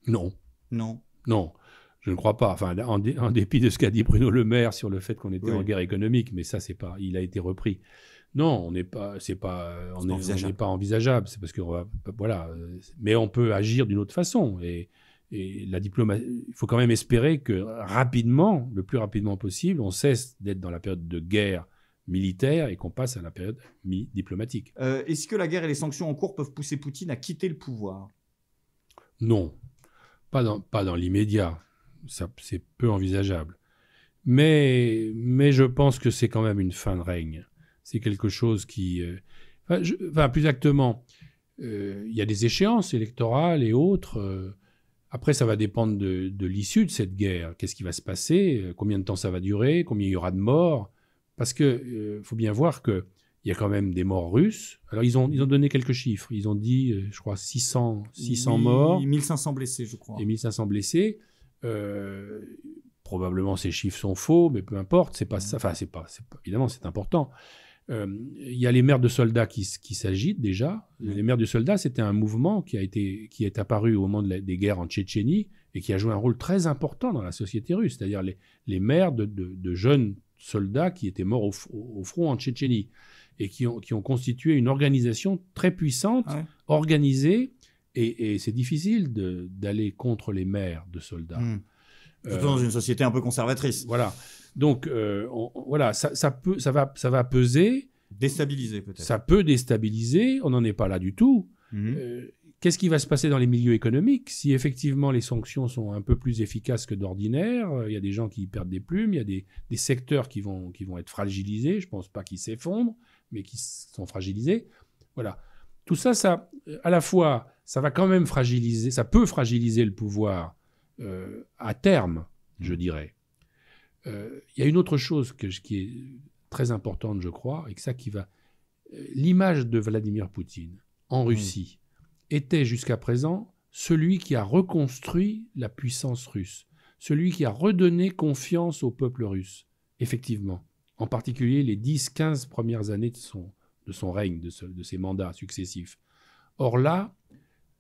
Non. Non. Non. Je ne crois pas. Enfin, en dépit de ce qu'a dit Bruno Le Maire sur le fait qu'on était en guerre économique, mais ça, c'est pas. Il a été repris. Non, on n'est pas. On n'est pas envisageable. C'est parce que voilà. Mais on peut agir d'une autre façon. Et la diplomatie. Il faut quand même espérer que rapidement, le plus rapidement possible, on cesse d'être dans la période de guerre militaire et qu'on passe à la période diplomatique. Est-ce que la guerre et les sanctions en cours peuvent pousser Poutine à quitter le pouvoir ? Non, pas dans l'immédiat. Ça, c'est peu envisageable. Mais je pense que c'est quand même une fin de règne. C'est quelque chose qui... plus exactement, il y a des échéances électorales et autres. Après, ça va dépendre de l'issue de cette guerre. Qu'est-ce qui va se passer ? Combien de temps ça va durer ? Combien il y aura de morts ? Parce qu'il faut bien voir qu'il y a quand même des morts russes. Alors, ils ont donné quelques chiffres. Ils ont dit, je crois, 600 morts. 1500 blessés, je crois. Et 1500 blessés. Probablement ces chiffres sont faux, mais peu importe, c'est pas ça. Enfin, évidemment, c'est important. Il y a les mères de soldats qui s'agitent déjà. Les mères de soldats, c'était un mouvement qui est apparu au moment des guerres en Tchétchénie et qui a joué un rôle très important dans la société russe, c'est-à-dire les mères de jeunes soldats qui étaient morts au front en Tchétchénie et qui ont constitué une organisation très puissante, organisée. Et c'est difficile d'aller contre les mères de soldats. Surtout dans une société un peu conservatrice. Voilà. Donc, voilà, ça va peser. Déstabiliser peut-être. Ça peut déstabiliser, on n'en est pas là du tout. Qu'est-ce qui va se passer dans les milieux économiques si effectivement les sanctions sont un peu plus efficaces que d'ordinaire ? Il y a des gens qui perdent des plumes, il y a des secteurs qui vont être fragilisés, je ne pense pas qu'ils s'effondrent, mais qui sont fragilisés. Voilà. Tout ça, à la fois, ça va quand même fragiliser, ça peut fragiliser le pouvoir à terme, je dirais. Il y a une autre chose qui est très importante, je crois, et que ça qui va... L'image de Vladimir Poutine en Russie était jusqu'à présent celui qui a reconstruit la puissance russe, celui qui a redonné confiance au peuple russe, effectivement. En particulier les 10-15 premières années de son règne, de ses mandats successifs. Or là,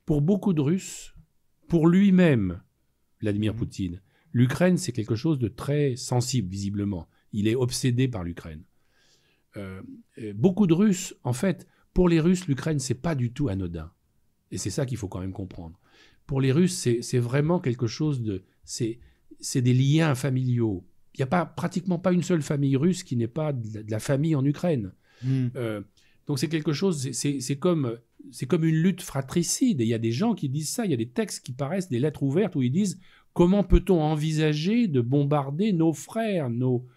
pour beaucoup de Russes, pour lui-même, Vladimir Poutine, l'Ukraine, c'est quelque chose de très sensible, visiblement. Il est obsédé par l'Ukraine. Beaucoup de Russes, en fait, pour les Russes, l'Ukraine, c'est pas du tout anodin. Et c'est ça qu'il faut quand même comprendre. Pour les Russes, c'est vraiment quelque chose de... C'est des liens familiaux. Il n'y a pratiquement pas une seule famille russe qui n'ait pas de la famille en Ukraine. Donc c'est quelque chose, c'est comme une lutte fratricide. Et il y a des gens qui disent ça, il y a des textes qui paraissent, des lettres ouvertes où ils disent « Comment peut-on envisager de bombarder nos frères, nos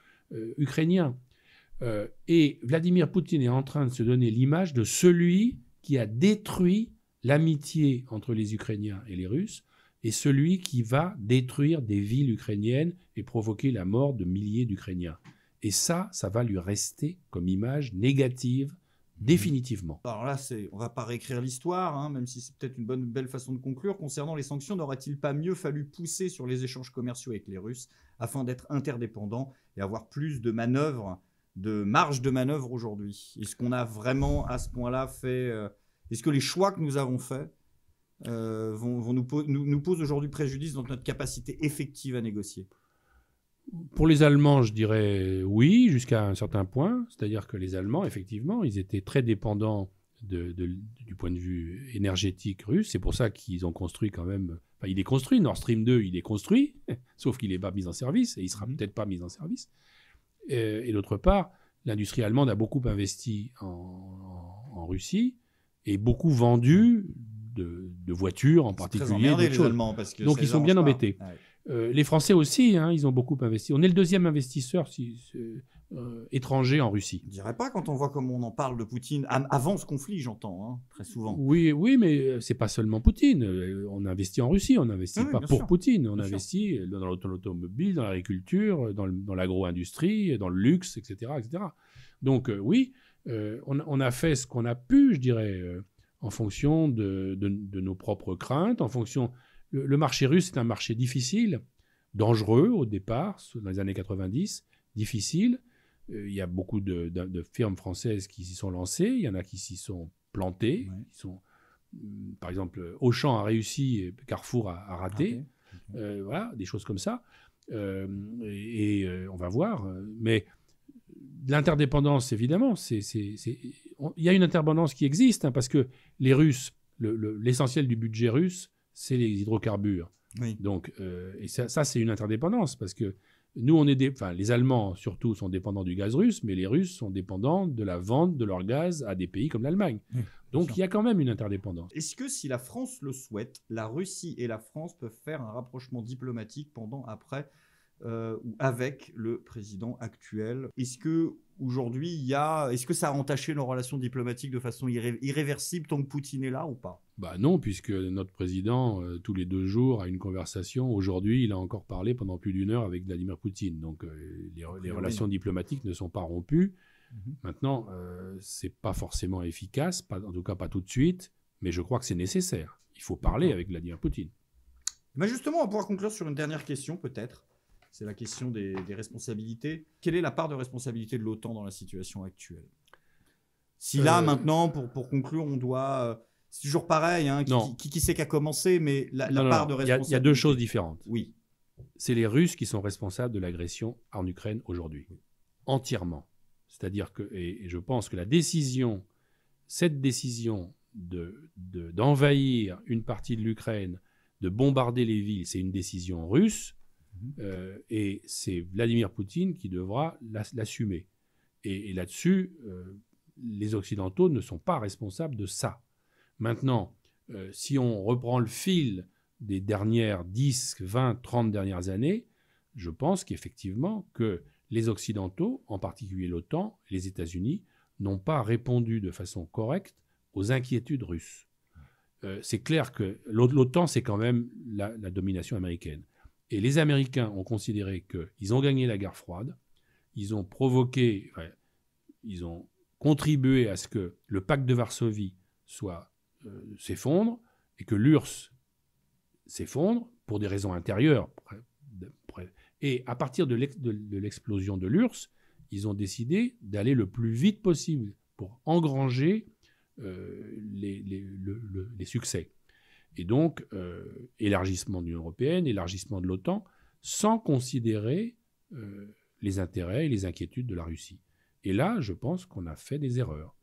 Ukrainiens ?» Et Vladimir Poutine est en train de se donner l'image de celui qui a détruit l'amitié entre les Ukrainiens et les Russes, et celui qui va détruire des villes ukrainiennes et provoquer la mort de milliers d'Ukrainiens. Et ça va lui rester comme image négative définitivement. Alors là, on ne va pas réécrire l'histoire, hein, même si c'est peut-être une belle façon de conclure. Concernant les sanctions, n'aurait-il pas mieux fallu pousser sur les échanges commerciaux avec les Russes afin d'être interdépendants et avoir plus de marge de manœuvre aujourd'hui? Est-ce qu'on a vraiment à ce point-là fait... est-ce que les choix que nous avons faits vont nous posent aujourd'hui préjudice dans notre capacité effective à négocier? Pour les Allemands, je dirais oui, jusqu'à un certain point. C'est-à-dire que les Allemands, effectivement, ils étaient très dépendants du point de vue énergétique russe. C'est pour ça qu'ils ont construit quand même... Enfin, il est construit, Nord Stream 2, il est construit, sauf qu'il n'est pas mis en service, et il ne sera peut-être pas mis en service. Et d'autre part, l'industrie allemande a beaucoup investi en Russie et beaucoup vendu de voitures en particulier. Les Allemands, parce que donc ils sont bien embêtés. Ouais. Les Français aussi, hein, ils ont beaucoup investi. On est le deuxième investisseur étranger en Russie. Je ne dirais pas quand on voit comment on en parle de Poutine, avant ce conflit, j'entends, hein, très souvent. Oui, mais ce n'est pas seulement Poutine. On investit en Russie, on n'investit pas pour Poutine. On investit dans l'automobile, dans l'agriculture, dans l'agro-industrie, dans le luxe, etc. etc. Donc oui, on a fait ce qu'on a pu, je dirais, en fonction de nos propres craintes, en fonction... Le marché russe est un marché difficile, dangereux au départ, dans les années 90, difficile. Il y a beaucoup de firmes françaises qui s'y sont lancées, il y en a qui s'y sont plantées. Ouais. Par exemple, Auchan a réussi, Carrefour a raté. Voilà, des choses comme ça. On va voir. Mais l'interdépendance, évidemment, il y a une interdépendance qui existe, hein, parce que les Russes, l'essentiel du budget russe, c'est les hydrocarbures. Oui. Donc, et ça c'est une interdépendance, parce que nous, les Allemands surtout sont dépendants du gaz russe, mais les Russes sont dépendants de la vente de leur gaz à des pays comme l'Allemagne. Oui, donc, il y a quand même une interdépendance. Est-ce que si la France le souhaite, la Russie et la France peuvent faire un rapprochement diplomatique pendant, après ou avec le président actuel? Est-ce que aujourd'hui, est-ce que ça a entaché nos relations diplomatiques de façon irréversible tant que Poutine est là ou pas? Non, puisque notre président, tous les 2 jours, a une conversation. Aujourd'hui, il a encore parlé pendant plus d'1 heure avec Vladimir Poutine. Donc, les relations diplomatiques ne sont pas rompues. Maintenant, ce n'est pas forcément efficace, en tout cas pas tout de suite, mais je crois que c'est nécessaire. Il faut parler avec Vladimir Poutine. Justement, on va pouvoir conclure sur une dernière question, peut-être. C'est la question des responsabilités. Quelle est la part de responsabilité de l'OTAN dans la situation actuelle? Si là, maintenant, pour conclure, on doit... c'est toujours pareil, hein, qui c'est qui a commencé, mais la part de responsabilité... Il y a 2 choses différentes. Oui. C'est les Russes qui sont responsables de l'agression en Ukraine aujourd'hui. Entièrement. C'est-à-dire que, et je pense que cette décision d'envahir une partie de l'Ukraine, de bombarder les villes, c'est une décision russe. Et c'est Vladimir Poutine qui devra l'assumer. Et là-dessus, les Occidentaux ne sont pas responsables de ça. Maintenant, si on reprend le fil des dernières 10, 20, 30 dernières années, je pense qu'effectivement que les Occidentaux, en particulier l'OTAN, les États-Unis, n'ont pas répondu de façon correcte aux inquiétudes russes. C'est clair que l'OTAN, c'est quand même la domination américaine. Et les Américains ont considéré qu'ils ont gagné la guerre froide, ils ont ils ont contribué à ce que le pacte de Varsovie s'effondre et que l'URSS s'effondre pour des raisons intérieures. Et à partir de l'explosion de l'URSS, ils ont décidé d'aller le plus vite possible pour engranger les succès. Et donc, élargissement de l'Union européenne, élargissement de l'OTAN, sans considérer les intérêts et les inquiétudes de la Russie. Et là, je pense qu'on a fait des erreurs.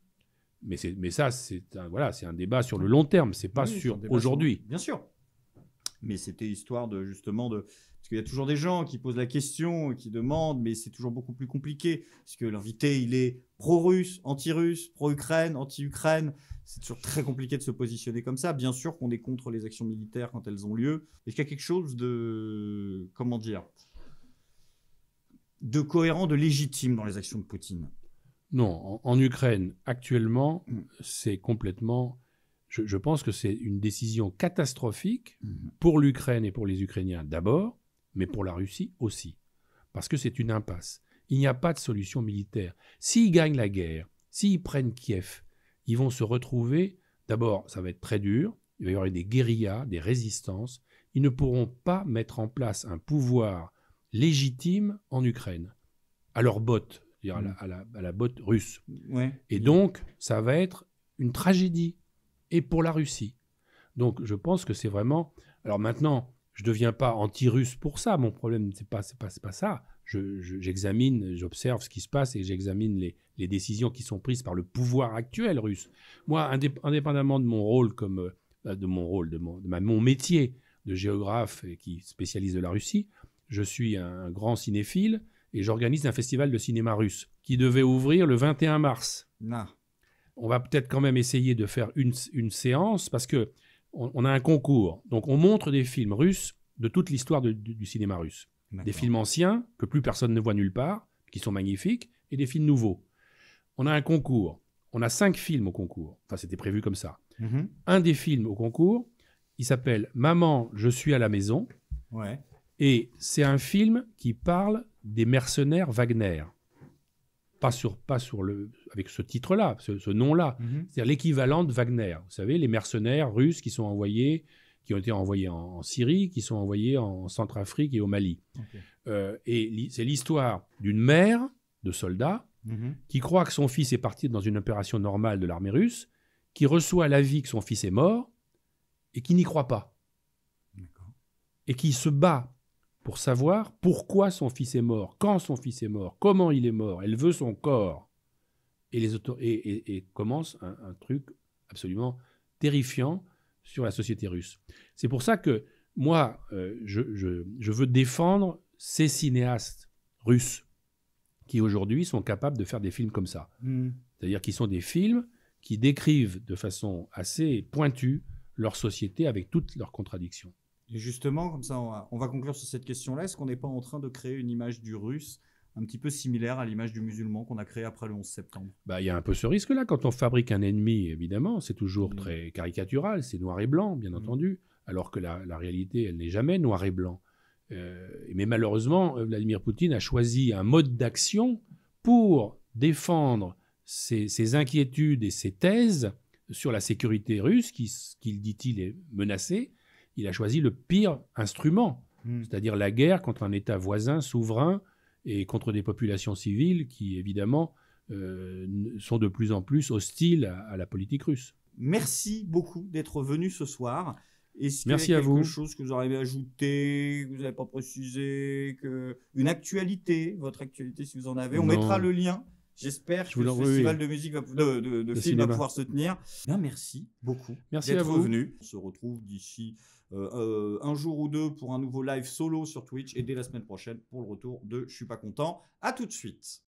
Mais ça, c'est un débat sur le long terme, c'est pas sur aujourd'hui. Bien sûr. Mais c'était histoire justement de... Parce qu'il y a toujours des gens qui posent la question, qui demandent, mais c'est toujours beaucoup plus compliqué. Parce que l'invité, il est pro-russe, anti-russe, pro-Ukraine, anti-Ukraine. C'est toujours très compliqué de se positionner comme ça. Bien sûr qu'on est contre les actions militaires quand elles ont lieu. Est-ce qu'il y a quelque chose de... Comment dire ? De cohérent, de légitime dans les actions de Poutine ? Non. En Ukraine, actuellement, c'est complètement... Je pense que c'est une décision catastrophique pour l'Ukraine et pour les Ukrainiens d'abord, mais pour la Russie aussi. Parce que c'est une impasse. Il n'y a pas de solution militaire. S'ils gagnent la guerre, s'ils prennent Kiev, ils vont se retrouver, d'abord, ça va être très dur, il va y avoir des guérillas, des résistances, ils ne pourront pas mettre en place un pouvoir légitime en Ukraine, à leur botte, c'est-à-dire à la botte russe. Ouais. Et donc, ça va être une tragédie, et pour la Russie. Donc, je pense que c'est vraiment... Alors maintenant, je ne deviens pas anti-russe pour ça, mon problème, c'est pas ça. J'examine, j'observe ce qui se passe et j'examine les décisions qui sont prises par le pouvoir actuel russe. Moi, indépendamment de mon rôle, mon métier de géographe qui spécialise de la Russie, je suis un grand cinéphile et j'organise un festival de cinéma russe qui devait ouvrir le 21 mars. Non. On va peut-être quand même essayer de faire une séance parce que on a un concours. Donc, on montre des films russes de toute l'histoire du cinéma russe. Des films anciens que plus personne ne voit nulle part, qui sont magnifiques, et des films nouveaux. On a un concours. On a 5 films au concours. Enfin, c'était prévu comme ça. Mm-hmm. Un des films au concours, il s'appelle « Maman, je suis à la maison ». Ouais. Et c'est un film qui parle des mercenaires Wagner. Pas avec ce titre-là, ce nom-là. Mm-hmm. C'est-à-dire l'équivalent de Wagner. Vous savez, les mercenaires russes qui ont été envoyés en Syrie, qui sont envoyés en Centrafrique et au Mali. Okay. Et c'est l'histoire d'une mère de soldats qui croit que son fils est parti dans une opération normale de l'armée russe, qui reçoit l'avis que son fils est mort et qui n'y croit pas. Et qui se bat pour savoir pourquoi son fils est mort, quand son fils est mort, comment il est mort. Elle veut son corps. Et commence un truc absolument terrifiant sur la société russe. C'est pour ça que moi, je veux défendre ces cinéastes russes qui aujourd'hui sont capables de faire des films comme ça. C'est-à-dire qu'ils sont des films qui décrivent de façon assez pointue leur société avec toutes leurs contradictions. Et justement, comme ça, on va conclure sur cette question-là. Est-ce qu'on n'est pas en train de créer une image du russe un petit peu similaire à l'image du musulman qu'on a créée après le 11 septembre? Il y a un peu ce risque-là. Quand on fabrique un ennemi, évidemment, c'est toujours très caricatural, c'est noir et blanc, bien entendu, alors que la réalité, elle n'est jamais noir et blanc. Mais malheureusement, Vladimir Poutine a choisi un mode d'action pour défendre ses inquiétudes et ses thèses sur la sécurité russe, qu'il dit-il est menacée. Il a choisi le pire instrument, c'est-à-dire la guerre contre un État voisin, souverain, et contre des populations civiles qui, évidemment, sont de plus en plus hostiles à la politique russe. Merci beaucoup d'être venu ce soir. Est-ce qu'il Merci y a à vous. quelque chose que vous auriez ajouté, que vous n'avez pas précisé, une actualité, votre actualité si vous en avez? On mettra le lien. J'espère que le festival de musique de film va pouvoir se tenir. Bien, merci beaucoup d'être venu. On se retrouve d'ici un jour ou deux pour un nouveau live solo sur Twitch et dès la semaine prochaine pour le retour de Je suis pas content. À tout de suite.